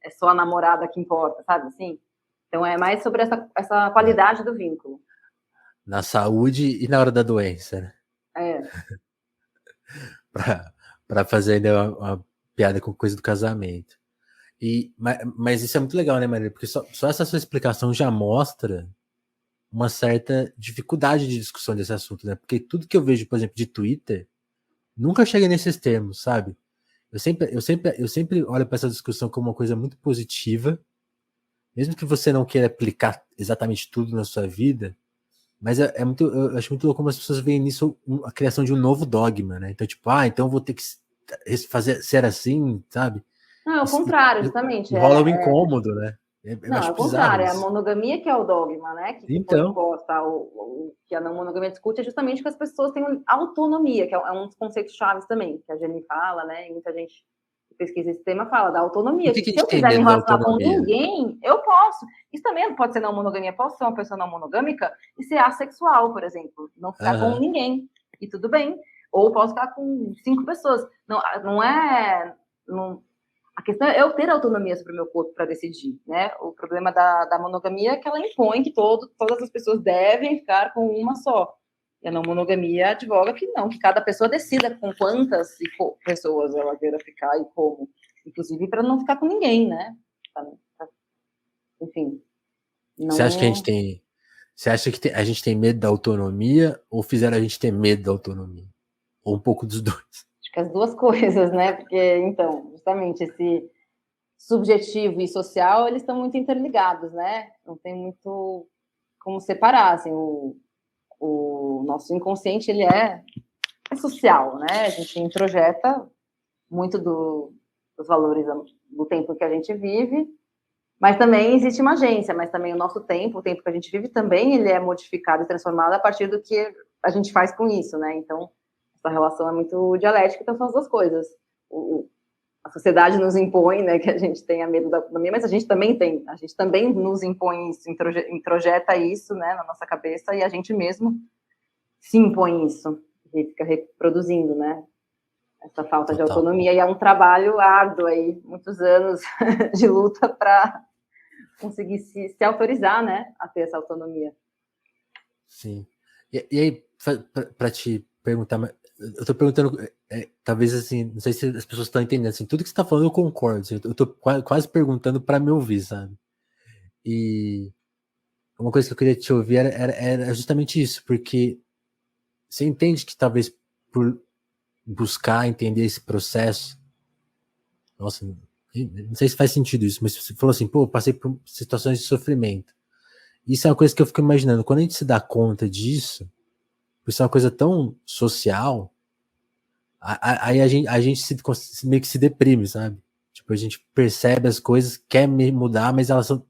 é só a namorada que importa, sabe assim? Então é mais sobre essa qualidade do vínculo. Na saúde e na hora da doença, né? Para fazer uma piada com coisa do casamento. Mas isso é muito legal, né, Maria? Porque só essa sua explicação já mostra uma certa dificuldade de discussão desse assunto, né? Porque tudo que eu vejo, por exemplo, de Twitter, nunca chega nesses termos, sabe? Eu sempre olho para essa discussão como uma coisa muito positiva, mesmo que você não queira aplicar exatamente tudo na sua vida, mas eu acho muito louco como as pessoas veem nisso a criação de um novo dogma, né? Então, tipo, então eu vou ter que ser assim, sabe? Não, é o contrário, justamente. Rola um incômodo, né? Não, é o contrário, é a monogamia que é o dogma, né? Que foi imposta. O que a não monogamia discute é justamente que as pessoas têm autonomia, que é um dos conceitos chaves também, que a Jenny fala, né? E muita gente que pesquisa esse tema fala da autonomia. Por que Se eu quiser me relacionar com ninguém, eu posso. Isso também pode ser não monogamia. Posso ser uma pessoa não monogâmica e ser assexual, por exemplo. Não ficar com ninguém. E tudo bem. Ou posso ficar com 5 pessoas. Não é... A questão é eu ter autonomia sobre o meu corpo para decidir, né? O problema da monogamia é que ela impõe que todas as pessoas devem ficar com uma só. E a não monogamia advoga que não, que cada pessoa decida com quantas pessoas ela queira ficar e como. Inclusive para não ficar com ninguém, né? Enfim. Você acha que a gente tem... Você acha que a gente tem medo da autonomia ou fizeram a gente ter medo da autonomia? Ou um pouco dos dois? Acho que as duas coisas, né? Porque, então, justamente esse subjetivo e social, eles estão muito interligados, né? Não tem muito como separar, assim, o nosso inconsciente, ele é social, né? A gente introjeta muito dos valores do tempo que a gente vive, mas também existe uma agência, mas também o nosso tempo, o tempo que a gente vive também, ele é modificado e transformado a partir do que a gente faz com isso, né? Então, essa relação é muito dialética, então são as duas coisas. A sociedade nos impõe, né, que a gente tenha medo da autonomia, mas a gente também nos impõe isso, introjeta isso, né, na nossa cabeça, e a gente mesmo se impõe isso, e fica reproduzindo, né, essa falta de autonomia, e é um trabalho árduo aí, muitos anos de luta para conseguir se autorizar, né, a ter essa autonomia. Sim. E aí, para te perguntar, eu tô perguntando, talvez assim, não sei se as pessoas estão entendendo, assim, tudo que você tá falando eu concordo, assim, eu tô quase perguntando para me ouvir, sabe? E uma coisa que eu queria te ouvir era justamente isso, porque você entende que talvez por buscar entender esse processo, nossa, não sei se faz sentido isso, mas você falou assim, pô, passei por situações de sofrimento. Isso é uma coisa que eu fico imaginando, quando a gente se dá conta disso, isso é uma coisa tão social, aí a gente meio que se deprime, sabe? Tipo, a gente percebe as coisas, quer mudar, mas elas são...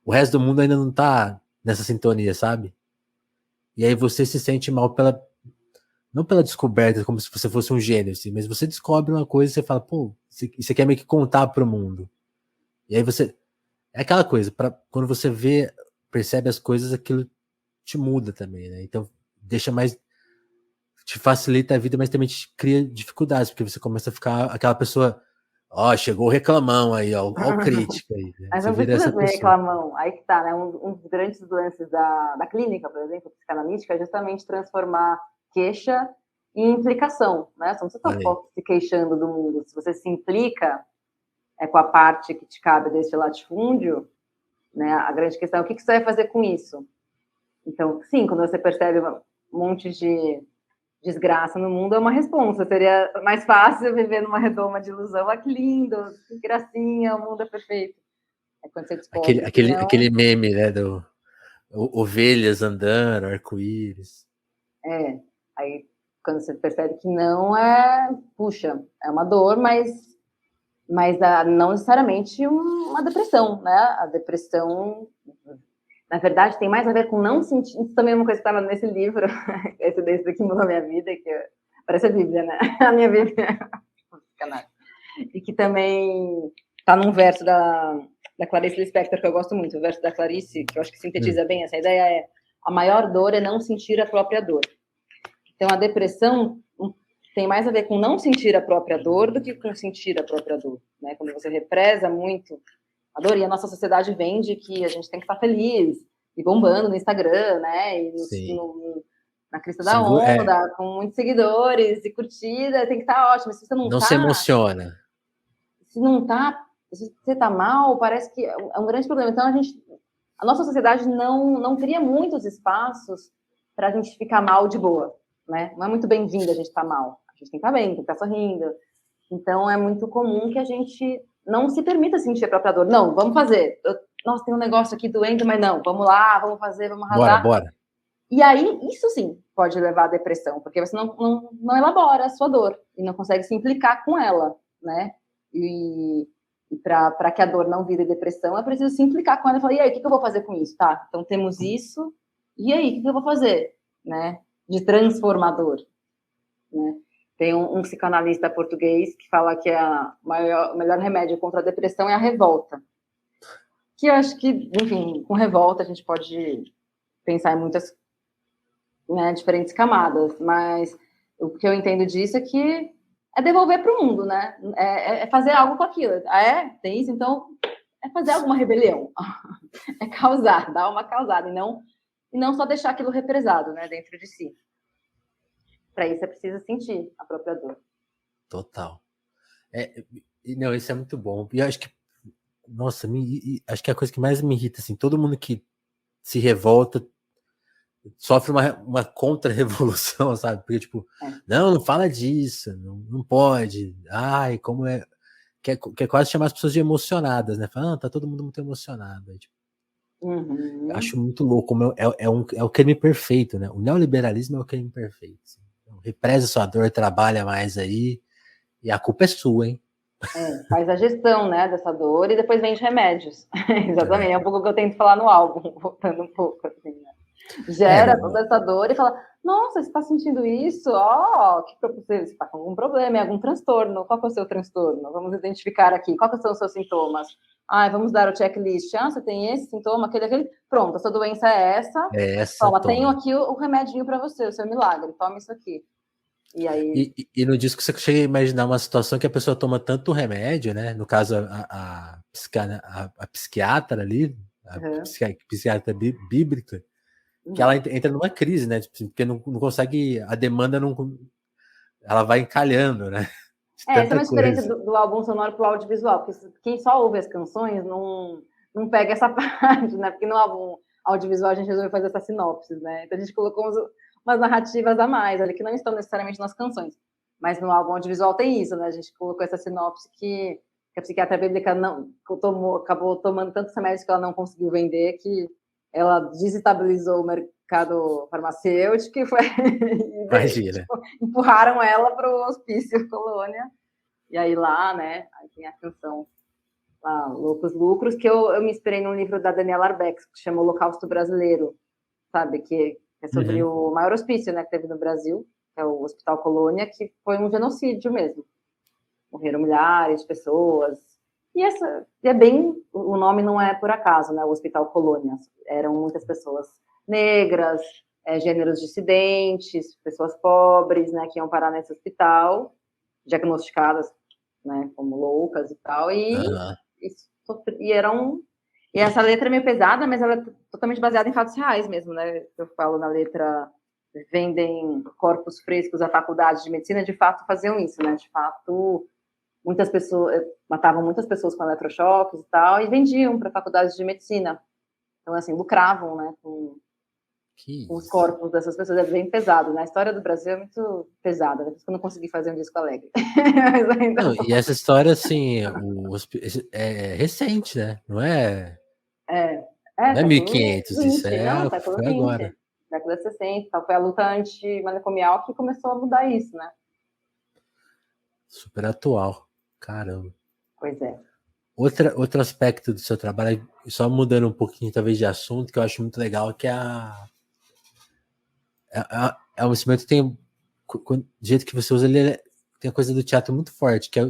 O resto do mundo ainda não tá nessa sintonia, sabe? E aí você se sente mal não pela descoberta, como se você fosse um gênio, assim, mas você descobre uma coisa e você fala, pô, você quer meio que contar pro mundo. E aí você... É aquela coisa, quando você percebe as coisas, aquilo te muda também, né? Então, te facilita a vida, mas também te cria dificuldades, porque você começa a ficar aquela pessoa, chegou o reclamão aí, ó o crítico aí. Né? Mas você não vira precisa essa ser pessoa. reclamão, aí que tá, né? Um dos grandes lances da clínica, por exemplo, psicanalítica, é justamente transformar queixa em implicação, né? Você não está se queixando do mundo, se você se implica com a parte que te cabe desse latifúndio, né? A grande questão é o que você vai fazer com isso. Então, sim, quando você percebe um monte de desgraça no mundo, é uma responsa. Seria mais fácil viver numa redoma de ilusão. Ah, que lindo, que gracinha, o mundo é perfeito. É quando você descobre que não... aquele meme, né, ovelhas andando, arco-íris. Aí quando você percebe que não puxa, é uma dor, mas não necessariamente uma depressão, né? A depressão, na verdade, tem mais a ver com não sentir. Isso também é uma coisa que estava nesse livro, esse daqui mudou a minha vida, que parece a Bíblia, né? A minha Bíblia. E que também está num verso da Clarice Lispector, que eu gosto muito, o verso da Clarice, que eu acho que sintetiza bem essa ideia, a maior dor é não sentir a própria dor. Então, a depressão tem mais a ver com não sentir a própria dor do que com sentir a própria dor, né? Quando você represa muito a dor, e a nossa sociedade vende que a gente tem que estar feliz, e bombando no Instagram, né? E na crista da onda, com muitos seguidores, e curtida, tem que estar ótimo. Se você não se emociona. Se não tá, se você tá mal, parece que é um grande problema. Então, a nossa sociedade não cria muitos espaços para a gente ficar mal de boa, né? Não é muito bem-vindo a gente estar mal. A gente tem que estar bem, tem que estar sorrindo. Então, é muito comum que a gente não se permita sentir a própria dor. Não, vamos fazer. Nossa, tem um negócio aqui doendo, mas não. Vamos lá, vamos fazer, vamos arrasar. Bora. E aí, isso sim pode levar à depressão, porque você não elabora a sua dor e não consegue se implicar com ela, né? E para que a dor não vire depressão, é preciso se implicar com ela e falar, e aí, o que eu vou fazer com isso? Tá, então temos isso, e aí, o que eu vou fazer? Né? De transformador. Né? Tem um psicanalista português que fala que o melhor remédio contra a depressão é a revolta. Que eu acho que, enfim, com revolta a gente pode pensar em muitas, né, diferentes camadas, mas o que eu entendo disso é que é devolver para o mundo, né? É fazer algo com aquilo. Tem isso, então é fazer alguma rebelião. É causar, dar uma causada, e não só deixar aquilo represado, né, dentro de si. Para isso é preciso sentir a própria dor. Total. Não, isso é muito bom. E eu acho que, nossa, acho que é a coisa que mais me irrita, assim, todo mundo que se revolta sofre uma contra-revolução, sabe? Porque, tipo, não fala disso, não pode. Ai, como é... Quer quase chamar as pessoas de emocionadas, né? Fala, tá todo mundo muito emocionado. Tipo, eu acho muito louco, como é o crime perfeito, né? O neoliberalismo é o crime perfeito. Assim. Então, represa sua dor, trabalha mais aí, e a culpa é sua, hein? Faz a gestão, né, dessa dor e depois vende remédios. Exatamente, é um pouco o que eu tento falar no álbum, voltando um pouco, assim, né? Gera toda essa dor e fala, nossa, você está sentindo isso? Você está com algum problema, algum transtorno. Qual que é o seu transtorno? Vamos identificar aqui. Quais são os seus sintomas? Vamos dar o checklist. Você tem esse sintoma, aquele. Pronto, a sua doença é essa. Toma. Tenho aqui o remedinho para você, o seu milagre. Toma isso aqui. E aí... E no disco você chega a imaginar uma situação que a pessoa toma tanto remédio, né? No caso, a psiquiatra ali, psiquiatra bíblica, que ela entra numa crise, né? Porque não consegue, a demanda não... Ela vai encalhando, né? Essa é uma diferença do álbum sonoro para o audiovisual, porque quem só ouve as canções não pega essa parte, né? Porque no álbum audiovisual a gente resolveu fazer essas sinopses, né? Então a gente colocou umas narrativas a mais ali, que não estão necessariamente nas canções. Mas no álbum audiovisual tem isso, né? A gente colocou essa sinopse que a psiquiatra bíblica acabou tomando tantos remédios que ela não conseguiu vender, que ela desestabilizou o mercado farmacêutico e foi... Imagina. empurraram ela para o Hospício Colônia. E aí lá, né, aí tem a canção lá, Loucos Lucros, que eu me inspirei num livro da Daniela Arbex, que chama Holocausto Brasileiro, sabe, que é sobre o maior hospício, né, que teve no Brasil, que é o Hospital Colônia, que foi um genocídio mesmo. Morreram milhares de pessoas. E é bem, o nome não é por acaso, né, o Hospital Colônia. Eram muitas pessoas negras, gêneros dissidentes, pessoas pobres, né, que iam parar nesse hospital, diagnosticadas, né, como loucas e tal, e essa letra é meio pesada, mas ela é totalmente baseada em fatos reais mesmo, né? Eu falo na letra, vendem corpos frescos à faculdade de medicina, de fato faziam isso, né? De fato muitas pessoas, matavam muitas pessoas com eletrochoques e tal, e vendiam para faculdades de medicina. Então, assim, lucravam, né, com os corpos dessas pessoas. É bem pesado, né? A história do Brasil é muito pesada, né? Por isso que eu não consegui fazer um disco alegre. Mas ainda Não, e essa história, assim, é recente, né? Não é é Não é século 1500, isso XX, não, século foi agora. 20, década de 60. Então, foi a luta antimanicomial que começou a mudar isso, né? Super atual. Caramba. Pois é. Outro aspecto do seu trabalho, só mudando um pouquinho, talvez, de assunto, que eu acho muito legal, que é um instrumento que tem. Do jeito que você usa, tem a coisa do teatro muito forte, que é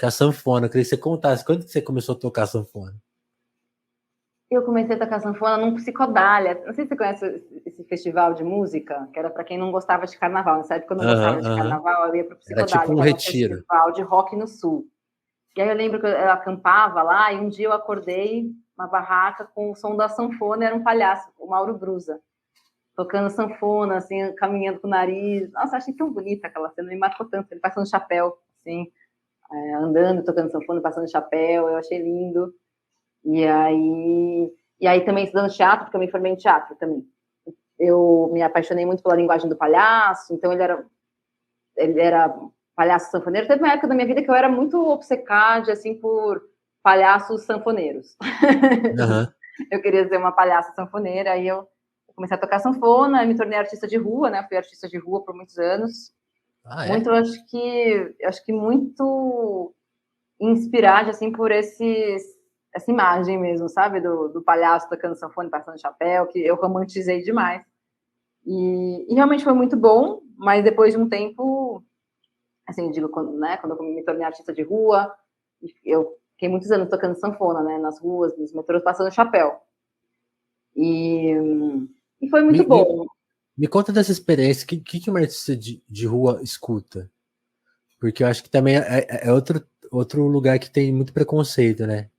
a sanfona. Eu queria que você contasse quando que você começou a tocar sanfona. Eu comecei a tocar sanfona num Psicodália. Não sei se você conhece esse festival de música, que era para quem não gostava de carnaval. Nessa época eu não gostava de carnaval, eu ia para o Era tipo Psicodália, um que era um retiro. festival de rock no sul. E aí eu lembro que eu acampava lá e um dia eu acordei uma barraca com o som da sanfona, era um palhaço, o Mauro Brusa, tocando sanfona, assim, caminhando com o nariz. Nossa, achei tão bonita aquela cena, me marcou tanto. Ele passando chapéu, assim, andando, tocando sanfona, passando chapéu, eu achei lindo. E aí também estudando teatro, porque eu me formei em teatro também. Eu me apaixonei muito pela linguagem do palhaço, então ele era palhaço sanfoneiro. Teve uma época da minha vida que eu era muito obcecada, assim, por palhaços sanfoneiros. Uhum. Eu queria ser uma palhaça sanfoneira, aí eu comecei a tocar sanfona, me tornei artista de rua, né? Fui artista de rua por muitos anos. Muito, acho que muito inspirada, assim, por essa imagem mesmo, sabe? Do palhaço tocando sanfone, passando chapéu, que eu romantizei demais. E realmente foi muito bom, mas depois de um tempo, assim, digo, quando eu me tornei artista de rua, eu fiquei muitos anos tocando sanfona, né? Nas ruas, nos metrôs, passando chapéu. E foi muito bom. Me conta dessa experiência, o que uma artista de rua escuta? Porque eu acho que também é outro lugar que tem muito preconceito, né?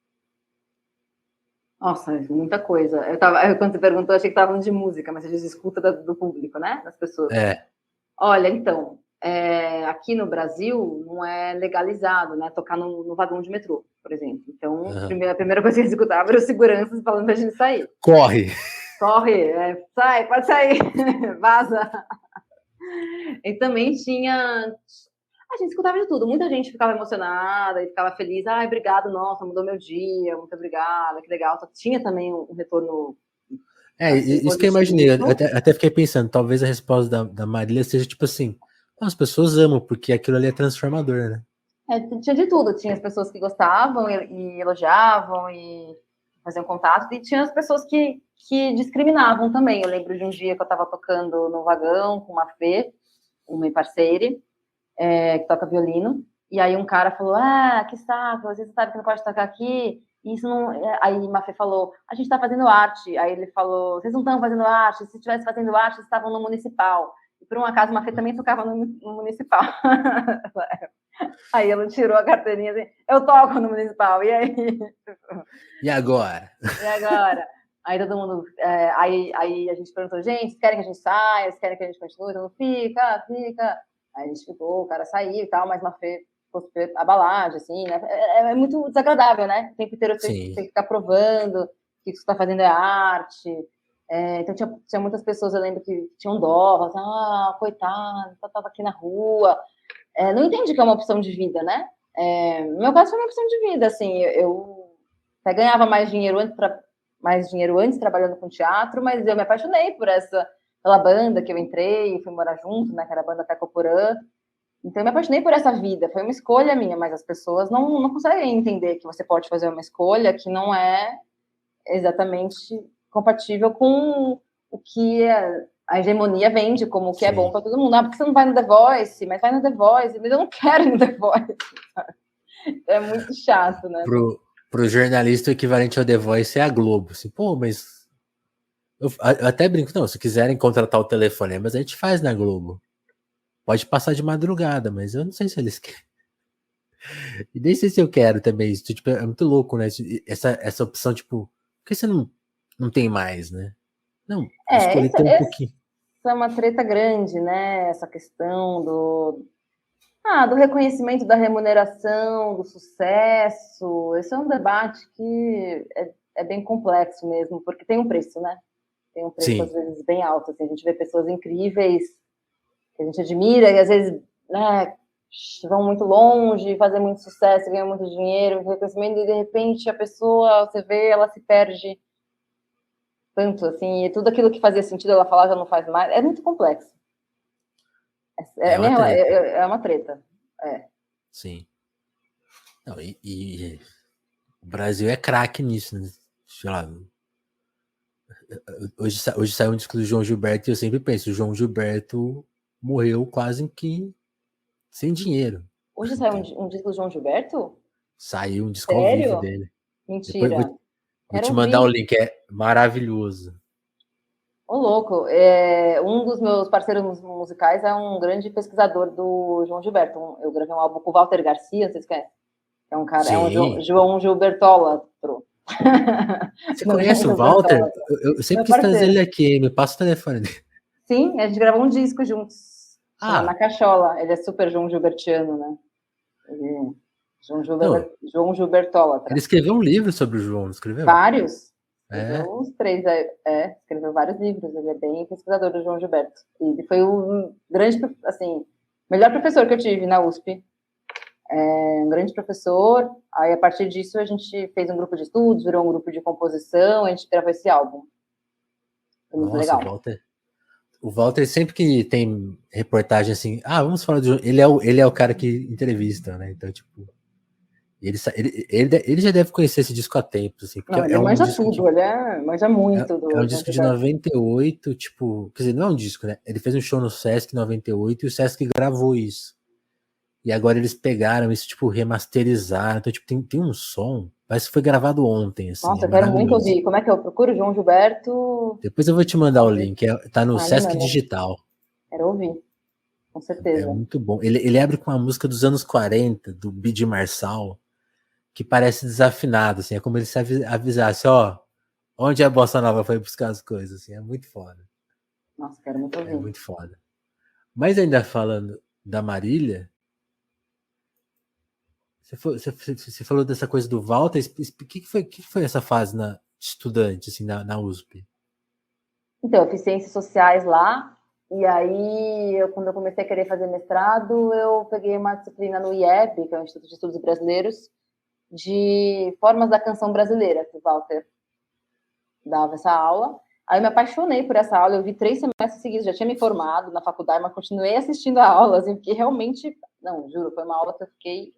Nossa, muita coisa. Quando você perguntou, achei que estava falando de música, mas você diz escuta do público, né? Das pessoas. Olha, então, aqui no Brasil não é legalizado, né? Tocar no vagão de metrô, por exemplo. Então, a primeira coisa que eu escutava era os seguranças falando pra gente sair. Corre! Corre, sai, pode sair, vaza. E também tinha. A gente escutava de tudo. Muita gente ficava emocionada e ficava feliz. Ai, obrigado, nossa, mudou meu dia, muito obrigada, que legal. Só que tinha também um retorno. Assim, isso que eu imaginei. Eu até fiquei pensando, talvez a resposta da Marília seja tipo assim: as pessoas amam, porque aquilo ali é transformador, né? Tinha de tudo. Tinha as pessoas que gostavam e elogiavam e faziam contato, e tinha as pessoas que discriminavam também. Eu lembro de um dia que eu estava tocando no vagão com uma Fê, uma parceira, que toca violino, e aí um cara falou, que saco, você sabe que não pode tocar aqui, isso não... Aí Mafê falou, a gente tá fazendo arte. Aí ele falou, vocês não estão fazendo arte, se estivesse fazendo arte, vocês estavam no municipal. E por um acaso, Mafê também tocava no municipal. Aí ela tirou a carteirinha assim, eu toco no municipal, e aí? E agora? E agora? Aí todo mundo... aí a gente perguntou, gente, vocês querem que a gente saia? Vocês querem que a gente continue? Então, fica. Aí a gente ficou, o cara saiu e tal, mas Mafê ficou super abalado, assim, né? É muito desagradável, né? O tempo inteiro você tem que ficar provando que o que você está fazendo é arte. Então tinha muitas pessoas, eu lembro, que tinham dó, assim, coitado, estava aqui na rua. Não entendi que é uma opção de vida, né? No meu caso foi uma opção de vida, assim, eu até ganhava mais dinheiro antes trabalhando com teatro, mas eu me apaixonei pela banda que eu entrei, fui morar junto, né, que era a banda Tecoporã. Então eu me apaixonei por essa vida, foi uma escolha minha, mas as pessoas não conseguem entender que você pode fazer uma escolha que não é exatamente compatível com o que a hegemonia vende como o que é bom para todo mundo. Porque você não vai no The Voice? Mas vai no The Voice, mas eu não quero ir no The Voice. É muito chato, né? Pro jornalista, o equivalente ao The Voice é a Globo. Assim, pô, mas eu até brinco, não, se quiserem contratar o telefone, mas a gente faz na Globo. Pode passar de madrugada, mas eu não sei se eles querem. E nem sei se eu quero também isso. Tipo, é muito louco, né? Essa opção, tipo, por que você não tem mais, né? Não, escolher ter um pouquinho. Isso é uma treta grande, né? Essa questão Do reconhecimento da remuneração, do sucesso. Esse é um debate que é bem complexo mesmo, porque tem um preço, né? Tem um preço, Sim. às vezes, bem alto. Assim, a gente vê pessoas incríveis que a gente admira e, às vezes, né, vão muito longe, fazem muito sucesso, ganham muito dinheiro, reconhecimento, e, de repente, a pessoa, você vê, ela se perde tanto, assim, e tudo aquilo que fazia sentido ela falar já não faz mais. É muito complexo. É uma treta. É uma treta. Sim. Não, e o Brasil é craque nisso, né? Sei lá. Hoje saiu um disco do João Gilberto e eu sempre penso, o João Gilberto morreu quase que sem dinheiro. Hoje saiu um disco do João Gilberto? Saiu um disco ao vivo Sério? dele. Depois Mentira. vou Quero te mandar o ouvir. link, é maravilhoso. Ô, louco. Um dos meus parceiros musicais é um grande pesquisador do João Gilberto. Eu gravei um álbum com o Walter Garcia, vocês conhecem? É um cara, Sim. João Gilbertola. Você Não, João conhece o Walter? Gilbertola. Eu sempre Meu quis trazer parceiro. ele aqui, me passa o telefone dele. Sim, a gente gravou um disco juntos. Chama Na Ah, Cachola. Ele é super João Gilbertiano, né? Ele, não. João Gilbertólatra. Ele escreveu um livro sobre o João, não escreveu? Vários. É. Escreveu uns três, escreveu vários livros. Ele é bem pesquisador do João Gilberto. E ele foi o grande, assim, melhor professor que eu tive na USP. Um grande professor. Aí, a partir disso, a gente fez um grupo de estudos, virou um grupo de composição, a gente gravou esse álbum. Foi muito Nossa, legal. O Walter sempre que tem reportagem assim, vamos falar do João. Ele é o cara que entrevista, né? Então, tipo, ele já deve conhecer esse disco há tempos, assim, porque Não, ele é um manja disco tudo, ele manja muito é um do João disco de Gilberto. 98, tipo, quer dizer, não é um disco, né? Ele fez um show no Sesc em 98 e o Sesc gravou isso. E agora eles pegaram isso, tipo, remasterizaram. Então, tipo, tem um som, parece que foi gravado ontem, assim, Nossa, é eu quero muito maravilhoso. ouvir. Como é que eu procuro João Gilberto? Depois eu vou te mandar o link, tá no Me Sesc manda. Digital. Quero ouvir, com É certeza. muito bom. Ele abre com uma música dos anos 40, do Bid Marçal, que parece desafinado, assim, é como ele se avisasse, ó, onde a Bossa Nova foi buscar as coisas, assim, é muito foda. Nossa, quero muito É ouvir. muito foda. Mas ainda falando da Marília, você falou dessa coisa do Walter, o que foi essa fase de estudante, assim, na USP? Então, eu fiz ciências sociais lá, e aí, quando eu comecei a querer fazer mestrado, eu peguei uma disciplina no IEB, que é o Instituto de Estudos Brasileiros, de formas da canção brasileira, que o Walter dava essa aula. Aí eu me apaixonei por essa aula, eu vi 3 semestres seguidos, já tinha me formado na faculdade, mas continuei assistindo a aula, assim, porque realmente, não, juro, foi uma aula que eu fiquei...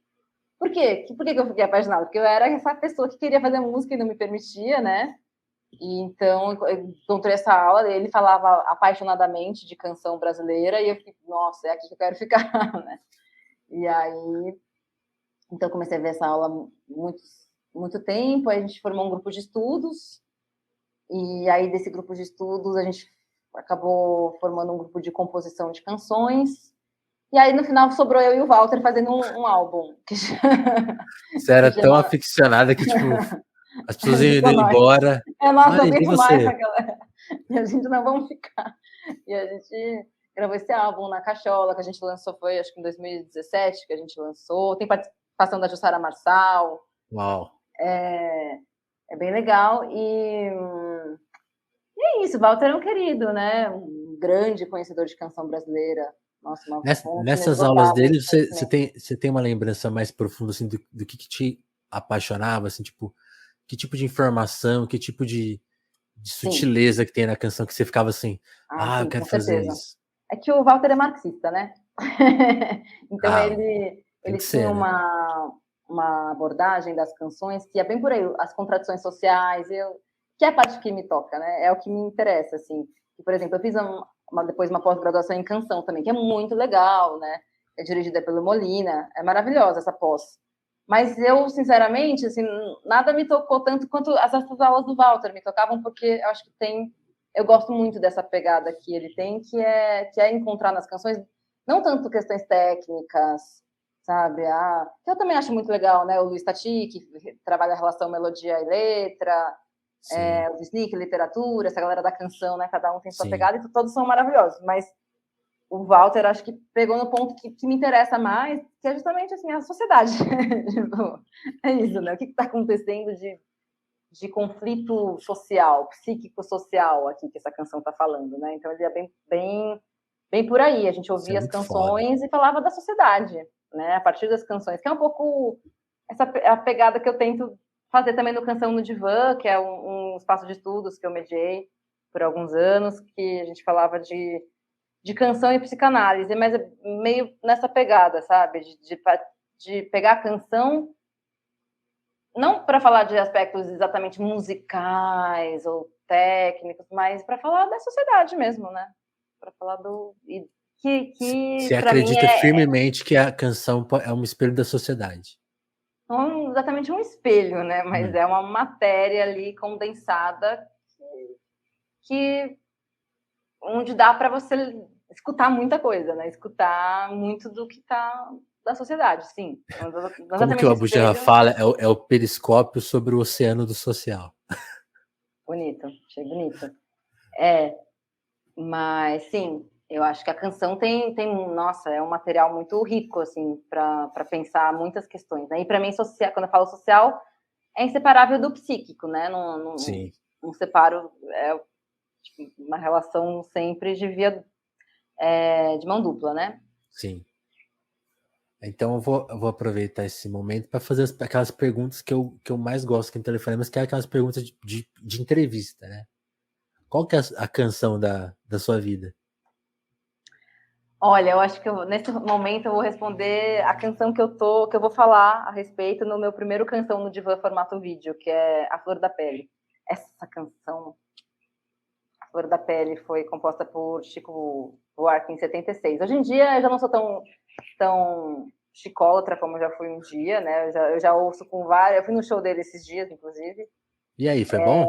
Por quê? Por que eu fiquei apaixonada? Porque eu era essa pessoa que queria fazer música e não me permitia, né? E então, eu encontrei essa aula, ele falava apaixonadamente de canção brasileira, e eu fiquei, nossa, é aqui que eu quero ficar, né? E aí, então, comecei a ver essa aula muito tempo, aí a gente formou um grupo de estudos, e aí desse grupo de estudos a gente acabou formando um grupo de composição de canções, e aí no final sobrou eu e o Walter fazendo um álbum, Você que era tão chama... aficionada que, tipo, as pessoas iam Ficou indo nós. embora. Nossa, eu Mas e aguento mais essa você? galera. E a gente não vamos ficar. E a gente gravou esse álbum na Cachola, que a gente lançou, foi acho que em 2017 que a gente lançou. Tem participação da Jussara Marçal. Uau. É bem legal. E é isso, o Walter é um querido, né? Um grande conhecedor de canção brasileira. Nossa, uma fonte Nessas aulas inesgotável dele, de conhecimento. você tem uma lembrança mais profunda, assim, do que te apaixonava, assim, tipo, que tipo de informação, que tipo de Sim, sutileza que tem na canção que você ficava assim, eu sim, quero com fazer certeza. isso. É que o Walter é marxista, né? Então Ah, tem ele que tinha ser, né? uma abordagem das canções que é bem por aí, as contradições sociais, que é a parte que me toca, né? É o que me interessa, assim. E, por exemplo, eu fiz depois uma pós-graduação em canção também, que é muito legal, né? É dirigida pelo Molina, é maravilhosa essa pós. Mas eu, sinceramente, assim, nada me tocou tanto quanto essas aulas do Walter me tocavam, porque eu acho que eu gosto muito dessa pegada que ele tem, que é encontrar nas canções não tanto questões técnicas, sabe? Que eu também acho muito legal, né? O Luiz Tati, que trabalha a relação melodia e letra, Sim, o Sneak, literatura, essa galera da canção, né? Cada um tem sua sim. pegada e todos são maravilhosos, mas o Walter, acho que pegou no ponto que me interessa mais, que é justamente assim, a sociedade. Tipo, é isso, né? O que está acontecendo de conflito social, psíquico-social aqui que essa canção está falando, né? Então ele é bem por aí. A gente Isso é ouvia as muito foda. canções e falava da sociedade, né? A partir das canções, que é um pouco a pegada que eu tento fazer também no Canção no Divã, que é um espaço de estudos que eu mediei por alguns anos, que a gente falava de canção e psicanálise, mas é meio nessa pegada, sabe? De pegar a canção, não para falar de aspectos exatamente musicais ou técnicos, mas para falar da sociedade mesmo, né? Para falar do. Que Você para mim acredita firmemente que a canção é um espelho da sociedade. não exatamente um espelho, né? Mas é uma matéria ali condensada que onde dá para você escutar muita coisa, né? Escutar muito do que está da sociedade, sim. Não Como que o exatamente Abu Janra espelho. fala, é o periscópio sobre o oceano do social. Bonito, achei bonito. Mas sim, eu acho que a canção nossa, é um material muito rico, assim, para pensar muitas questões, né? E para mim, social, quando eu falo social, é inseparável do psíquico, né? Sim, Não separo, tipo, uma relação sempre de via de mão dupla, né? sim. Então eu vou aproveitar esse momento para fazer aquelas perguntas que eu mais gosto aqui no Telefonemas, que é aquelas perguntas de entrevista, né? Qual que é a canção da sua vida? Olha, eu acho que nesse momento eu vou responder a canção que eu vou falar a respeito no meu primeiro canção no Divã formato vídeo, que é A Flor da Pele. Essa canção, A Flor da Pele, foi composta por Chico Buarque em 76. Hoje em dia eu já não sou tão chicólatra como eu já fui um dia, né? Eu já ouço com vários. Eu fui no show dele esses dias, inclusive. E aí, foi bom?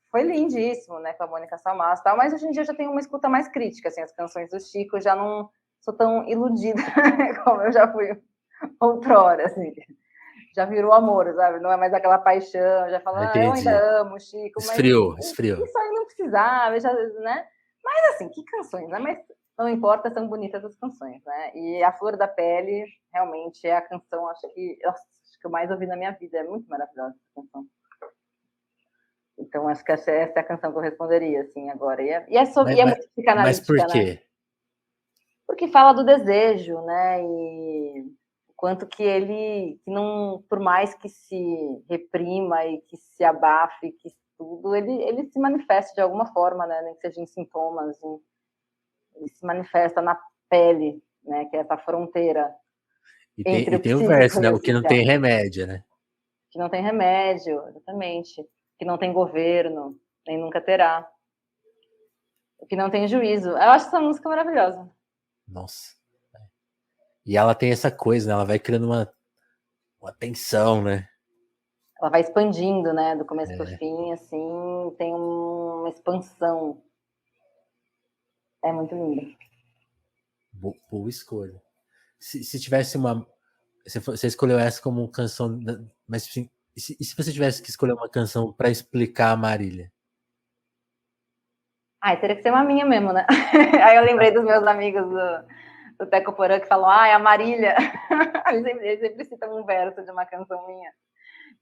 Foi lindíssimo, né, com a Mônica Salmaço e tal, mas hoje em dia eu já tenho uma escuta mais crítica, assim, as canções do Chico, já não sou tão iludida como eu já fui outrora, assim, já virou amor, sabe, não é mais aquela paixão, já falo, eu Entendi. ainda amo o Chico, mas Esfriou. isso aí não precisava, já, né, mas assim, que canções, né, mas não importa, são bonitas as canções, né, e A Flor da Pele, realmente, é a canção, acho que eu mais ouvi na minha vida, é muito maravilhosa essa canção. Então, acho que essa é a canção que eu responderia, assim, agora. E é muito Mas por psicanalítica, né? quê? Porque fala do desejo, né? E o quanto que ele, que não, por mais que se reprima e que se abafe, que tudo, ele se manifesta de alguma forma, né? Nem que seja em sintomas, ele se manifesta na pele, né? Que é essa fronteira entre E o tem o psíquico verso, e né? o O que não tem social. remédio, né? Que não tem remédio, exatamente. Que não tem governo, nem nunca terá. O que não tem juízo. Eu acho essa música maravilhosa. Nossa. E ela tem essa coisa, né? Ela vai criando uma tensão, né? Ela vai expandindo, né? Do começo pro É, fim, assim, tem uma expansão. É muito linda. boa escolha. Se tivesse uma. Você escolheu essa como canção. Mas assim, e se você tivesse que escolher uma canção para explicar a Marília? Teria que ser uma minha mesmo, né? Aí eu lembrei dos meus amigos do Teco Porã que falam, a Marília. Eles sempre citam um verso de uma canção minha.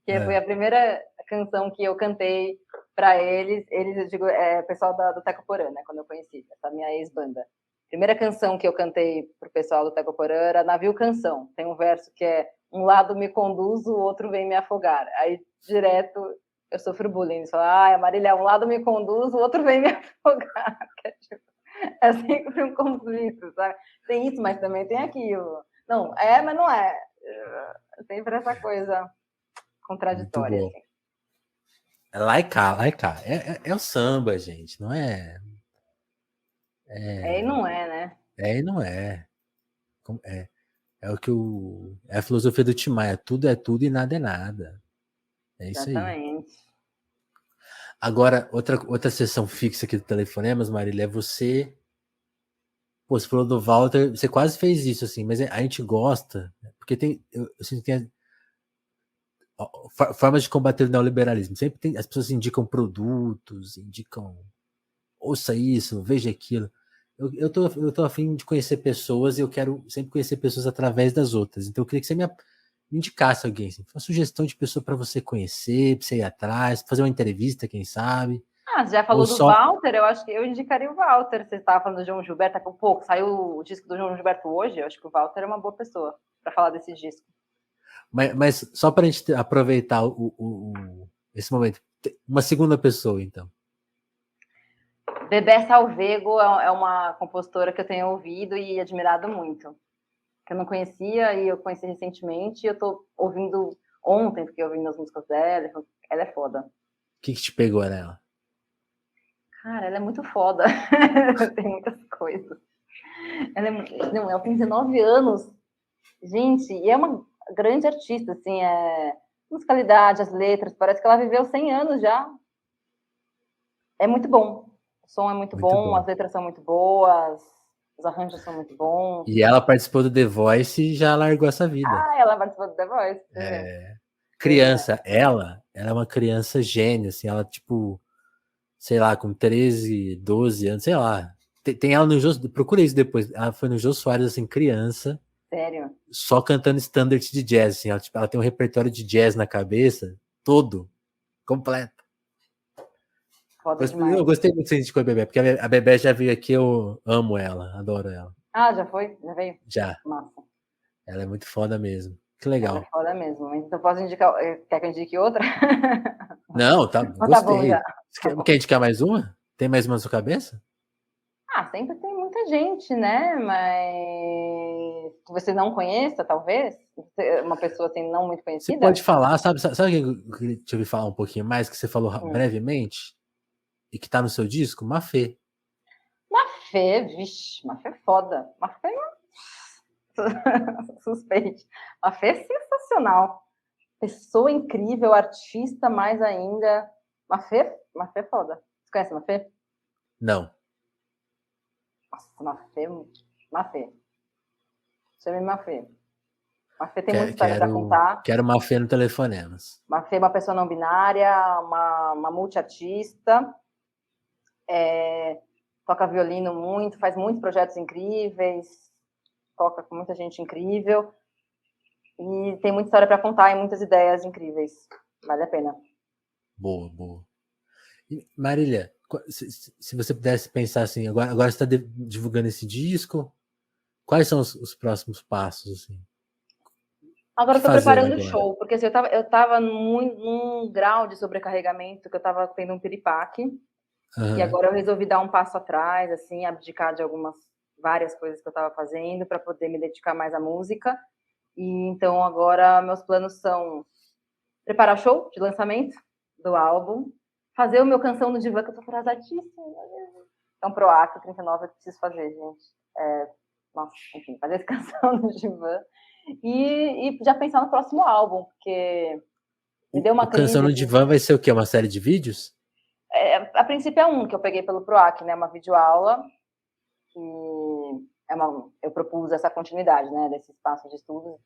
Que foi É. a primeira canção que eu cantei para eles. Eles, eu digo, pessoal do Teco Porã, né? Quando eu conheci, essa minha ex-banda. Primeira canção que eu cantei pro pessoal do Teco Porã era Navio Canção. Tem um verso que é um lado me conduz, o outro vem me afogar. Aí, direto, eu sofro bullying. Eles falam, a Marília, um lado me conduz, o outro vem me afogar. É sempre um conflito, sabe? Tem isso, mas também tem aquilo. Não, mas não é. É sempre essa coisa Muito contraditória, bom. assim. É lá e cá, lá e cá. É o samba, gente, não é? E não é, né? É e não é. É, é o que é a filosofia do Tim Maia. Tudo é tudo e nada é nada. É isso aí. Exatamente. Agora, outra sessão fixa aqui do Telefonemas, Marília, é você. Pô, você falou do Walter, você quase fez isso, assim, mas a gente gosta, porque eu sinto que tem formas de combater o neoliberalismo. Sempre as pessoas indicam produtos, indicam ouça isso, veja aquilo. eu tô a fim de conhecer pessoas e eu quero sempre conhecer pessoas através das outras. Então eu queria que você me indicasse alguém, assim, uma sugestão de pessoa para você conhecer, para você ir atrás, fazer uma entrevista, quem sabe. Ah, você já Ou falou do só. Walter, eu acho que eu indicaria o Walter. Você estava falando do João Gilberto, daqui a pouco saiu o disco do João Gilberto hoje, eu acho que o Walter é uma boa pessoa para falar desse disco. Mas só para a gente aproveitar esse momento, uma segunda pessoa, então. Bebé Salvego é uma compositora que eu tenho ouvido e admirado muito. Que eu não conhecia e eu conheci recentemente e eu tô ouvindo ontem, fiquei ouvindo as músicas dela, ela é foda. O que te pegou nela? Cara, ela é muito foda. Tem muitas coisas. Ela tem 19 anos. Gente, e é uma grande artista, assim, musicalidade, as letras, parece que ela viveu 100 anos já. É muito bom. O som é muito Muito bom, as bom. letras são muito boas, os arranjos são muito bons. E ela participou do The Voice e já largou essa vida. Ah, ela participou do The Voice, você vê. Pois é. Criança, ela é uma criança gênia, assim, ela, tipo, sei lá, com 13, 12 anos, sei lá. Tem ela no Jô, procura isso depois. Ela foi no Jô Soares, assim, criança, Sério. só cantando standard de jazz, assim. Ela, tipo, ela tem um repertório de jazz na cabeça, todo, completo. Foda Eu demais. gostei muito de sentir com a Bebé, porque a Bebé já veio aqui, eu amo ela, adoro ela. Ah, já foi? Já veio? Já. Massa. Ela é muito foda mesmo. Que Ela é legal. foda mesmo. Então posso indicar. Quer que eu indique outra? Não, tá, Ou tá bom já? gostei. Tá bom. Quer indicar mais uma? Tem mais uma na sua cabeça? Ah, sempre tem muita gente, né? Mas que você não conheça, talvez. Uma pessoa assim não muito Você conhecida. pode falar, sabe quem eu queria te ouvir falar um pouquinho mais, que você falou Hum. brevemente e que tá no seu disco? Mafê. Mafê, vixe, Mafê é foda. Mafê é suspeite. Mafê é sensacional. Pessoa incrível, artista mais ainda. Mafê é foda. Você conhece Mafê? Não. Nossa, Mafê. Chame Mafê. Mafê tem muita história para contar. Quero Mafê no Telefonemas. Mafê é uma pessoa não binária, uma multiartista, toca violino muito, faz muitos projetos incríveis, toca com muita gente incrível e tem muita história para contar e muitas ideias incríveis. Vale a pena. Boa, boa. E, Marília, se você pudesse pensar assim, agora você está divulgando esse disco, quais são os próximos passos? Assim? O Agora que eu tô fazer preparando o agora? show, porque assim, eu tava num grau de sobrecarregamento que eu tava tendo um piripaque, e Uhum. agora eu resolvi dar um passo atrás, assim, abdicar de várias coisas que eu tava fazendo para poder me dedicar mais à música. E então agora meus planos são preparar o show de lançamento do álbum, fazer o meu canção no divã, que eu tô atrasadíssima. Então, pro ato 39 eu preciso fazer, gente. Nossa, enfim, fazer essa canção no divã. E já pensar no próximo álbum, porque me deu O uma Canção crise no de. Divã vai ser o quê? Uma série de vídeos? A princípio é um que eu peguei pelo PROAC, né? Uma videoaula. E eu propus essa continuidade, né? Desse espaço de estudos.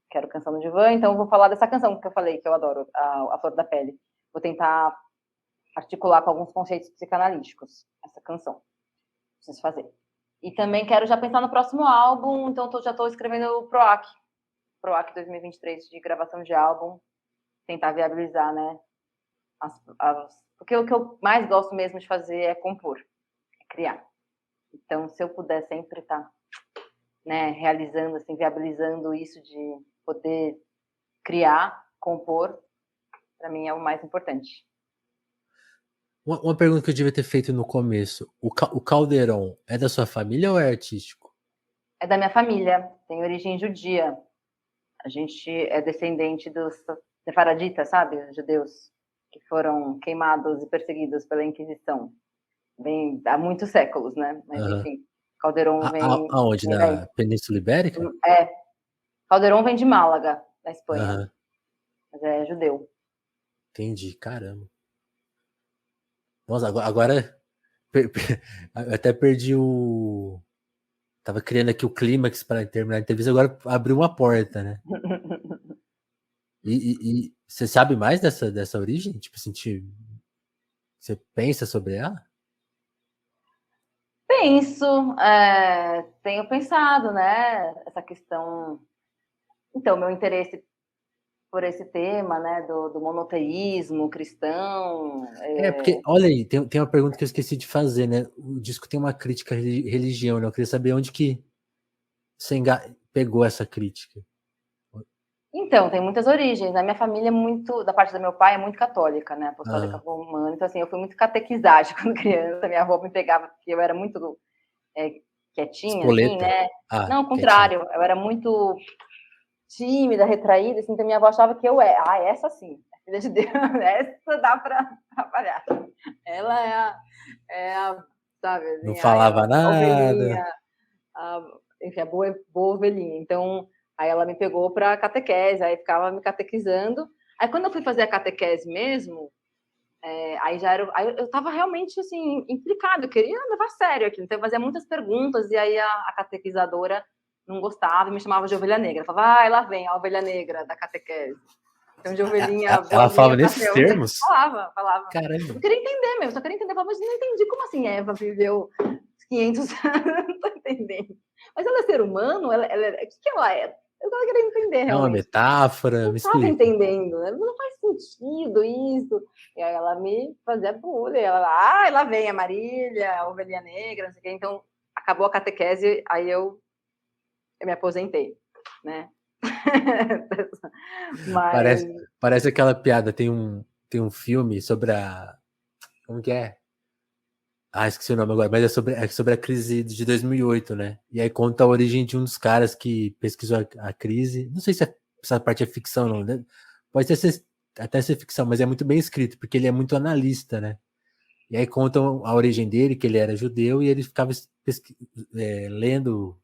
Quero Canção no Divã, então eu vou falar dessa canção que eu falei, que eu adoro, a Flor da Pele. Vou tentar articular com alguns conceitos psicanalíticos essa canção. Preciso fazer. E também quero já pensar no próximo álbum, então já estou escrevendo o PROAC 2023 de gravação de álbum, tentar viabilizar, né? Porque o que eu mais gosto mesmo de fazer é compor, é criar. Então, se eu puder sempre estar, né, realizando, assim, viabilizando isso de poder criar, compor, para mim é o mais importante. Uma pergunta que eu devia ter feito no começo. O Caldeirão é da sua família ou é artístico? É da minha família, tem origem judia. A gente é descendente dos sefaraditas, sabe? Os judeus que foram queimados e perseguidos pela Inquisição. Há muitos séculos, né? Mas, Uhum. enfim, Calderon Aonde? vem daí. Na Península Ibérica? Calderon vem de Málaga, na Espanha. Uhum. Mas é judeu. Entendi, caramba. Nossa, agora eu até perdi o. Tava criando aqui o clímax para terminar a entrevista, agora abriu uma porta, né? E você sabe mais dessa origem? Tipo assim, você pensa sobre ela? Penso, tenho pensado, né, essa questão. Então, meu interesse por esse tema, né, do monoteísmo cristão. Porque, olha aí, tem uma pergunta que eu esqueci de fazer, né? O disco tem uma crítica à religião, né? Eu queria saber onde que você pegou essa crítica. Então, tem muitas origens. A minha família da parte do meu pai, é muito católica, né? Apostólica romana. Então, assim, eu fui muito catequizada quando criança. Minha avó me pegava porque eu era muito quietinha, assim, Espoleta? né? Ah, Não, ao quietinho. contrário. Eu era muito tímida, retraída, assim. Então, minha avó achava que eu era. Ah, essa sim. Filha de Deus. Essa dá pra trabalhar. Ela sabe, Não assim, falava a nada. ovelhinha, enfim, a boa ovelhinha. Então, aí ela me pegou para catequese, aí ficava me catequizando. Aí quando eu fui fazer a catequese mesmo, aí já era, aí eu estava realmente assim implicada, eu queria levar a sério aquilo, então eu fazia muitas perguntas e aí a catequizadora não gostava e me chamava de ovelha negra. Eu falava, lá vem a ovelha negra da catequese. Então, de ovelhinha Ela falava boazinha para nesses ser outra. termos? Falava. Caramba. Eu queria entender mesmo, só queria entender. Eu falava, mas não entendi como assim Eva viveu 500 anos, não tô entendendo. Mas ela é ser humano? O que ela é? Eu tava querendo entender É uma realmente. metáfora? Não Me estava explica. entendendo, né? Não faz sentido isso. E aí ela me fazia bullying. Lá vem a Marília, a ovelhinha negra, não sei o quê. Então, acabou a catequese, aí eu me aposentei, né? Mas Parece aquela piada. Tem um filme sobre a. Como que é? Ah, esqueci o nome agora, mas é sobre a crise de 2008, né? E aí conta a origem de um dos caras que pesquisou a crise. Não sei se essa parte é ficção, não, né? Pode até ser ficção, mas é muito bem escrito, porque ele é muito analista, né? E aí contam a origem dele, que ele era judeu, e ele ficava lendo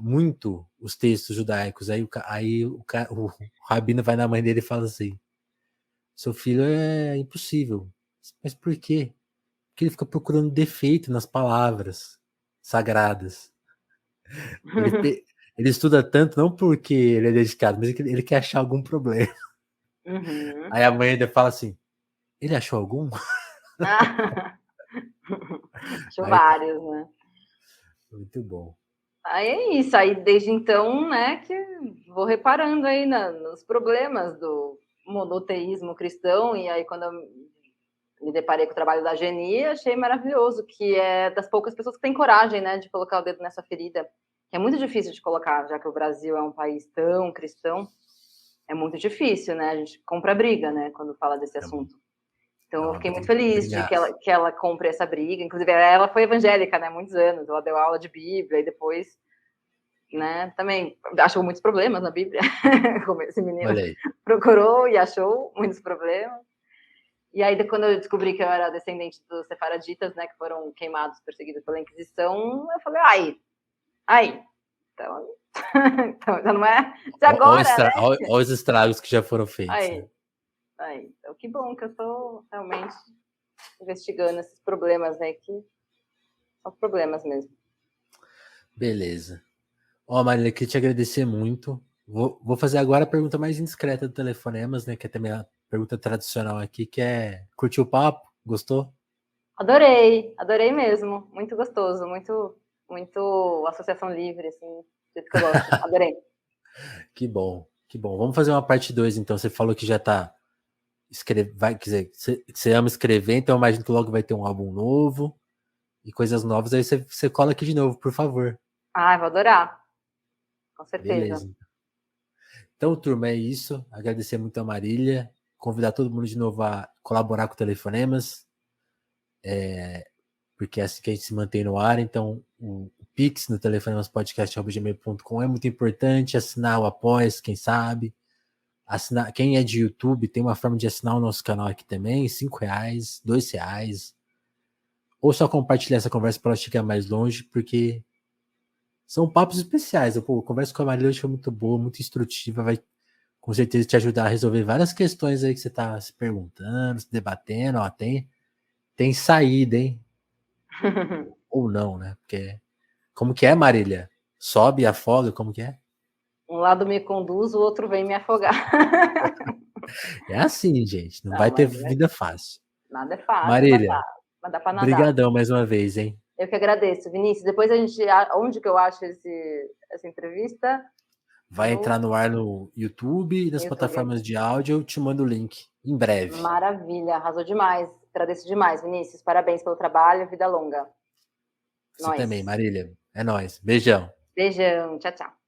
muito os textos judaicos. O rabino vai na mãe dele e fala assim: seu filho é impossível. Mas por quê? Porque ele fica procurando defeito nas palavras sagradas. Ele estuda tanto não porque ele é dedicado, mas ele quer achar algum problema. uhum. Aí a mãe ainda fala assim: ele achou algum? Acho Aí, vários, né? muito bom. Aí é isso, aí desde então, né, que vou reparando aí nos problemas do monoteísmo cristão, e aí quando eu me deparei com o trabalho da Geni, achei maravilhoso, que é das poucas pessoas que têm coragem, né, de colocar o dedo nessa ferida, que é muito difícil de colocar, já que o Brasil é um país tão cristão, é muito difícil, né, a gente compra briga, né, quando fala desse assunto. É Então, eu uma fiquei muito feliz de brigaça. que ela compre essa briga. Inclusive, ela foi evangélica, né? Muitos anos. Ela deu aula de Bíblia e depois, né? Também achou muitos problemas na Bíblia. Como esse menino Olha aí. procurou e achou muitos problemas. E aí, quando eu descobri que eu era descendente dos sefaraditas, né? Que foram queimados, perseguidos pela Inquisição, eu falei, aí. Então, então já não é de agora, né? Olha os estragos que já foram feitos. Né? Aí. Então, que bom que eu estou realmente investigando esses problemas aí, que são problemas mesmo. Beleza. Ó, Marília, queria te agradecer muito. Vou fazer agora a pergunta mais indiscreta do Telefonemas, né? Que é também a pergunta tradicional aqui, que é: curtiu o papo? Gostou? Adorei mesmo. Muito gostoso, muito associação livre, assim, do jeito que eu gosto. Adorei. Que bom, que bom. Vamos fazer uma parte 2, então. Você falou que já tá quer dizer, você ama escrever, então eu imagino que logo vai ter um álbum novo e coisas novas. Aí você cola aqui de novo, por favor. Vou adorar. Com certeza. Beleza. Então, turma, é isso. Agradecer muito a Marília. Convidar todo mundo de novo a colaborar com o Telefonemas. Porque é assim que a gente se mantém no ar. Então, o Pix no telefonemaspodcast.gmail.com é muito importante. Assinar o Apoia-se, quem sabe. Assinar, quem é de YouTube, tem uma forma de assinar o nosso canal aqui também, R$5, R$2. Ou só compartilhar essa conversa para ela chegar mais longe, porque são papos especiais. A conversa com a Marília hoje foi muito boa, muito instrutiva, vai com certeza te ajudar a resolver várias questões aí que você está se perguntando, se debatendo. Ó, tem saída, hein? Ou não, né? Porque como que é, Marília? Sobe e afoga, como que é? Um lado me conduz, o outro vem me afogar. É assim, gente. Não vai Não, ter mas vida fácil. nada é fácil, Marília, mas dá para nadar. brigadão mais uma vez, hein? Eu que agradeço, Vinícius. Depois onde que eu acho essa entrevista? Vai entrar no ar no YouTube e nas plataformas de áudio. Eu te mando o link em breve. Maravilha, arrasou demais. Agradeço demais, Vinícius. Parabéns pelo trabalho, vida longa. Você também, Marília. É nóis. Beijão. Beijão, tchau, tchau.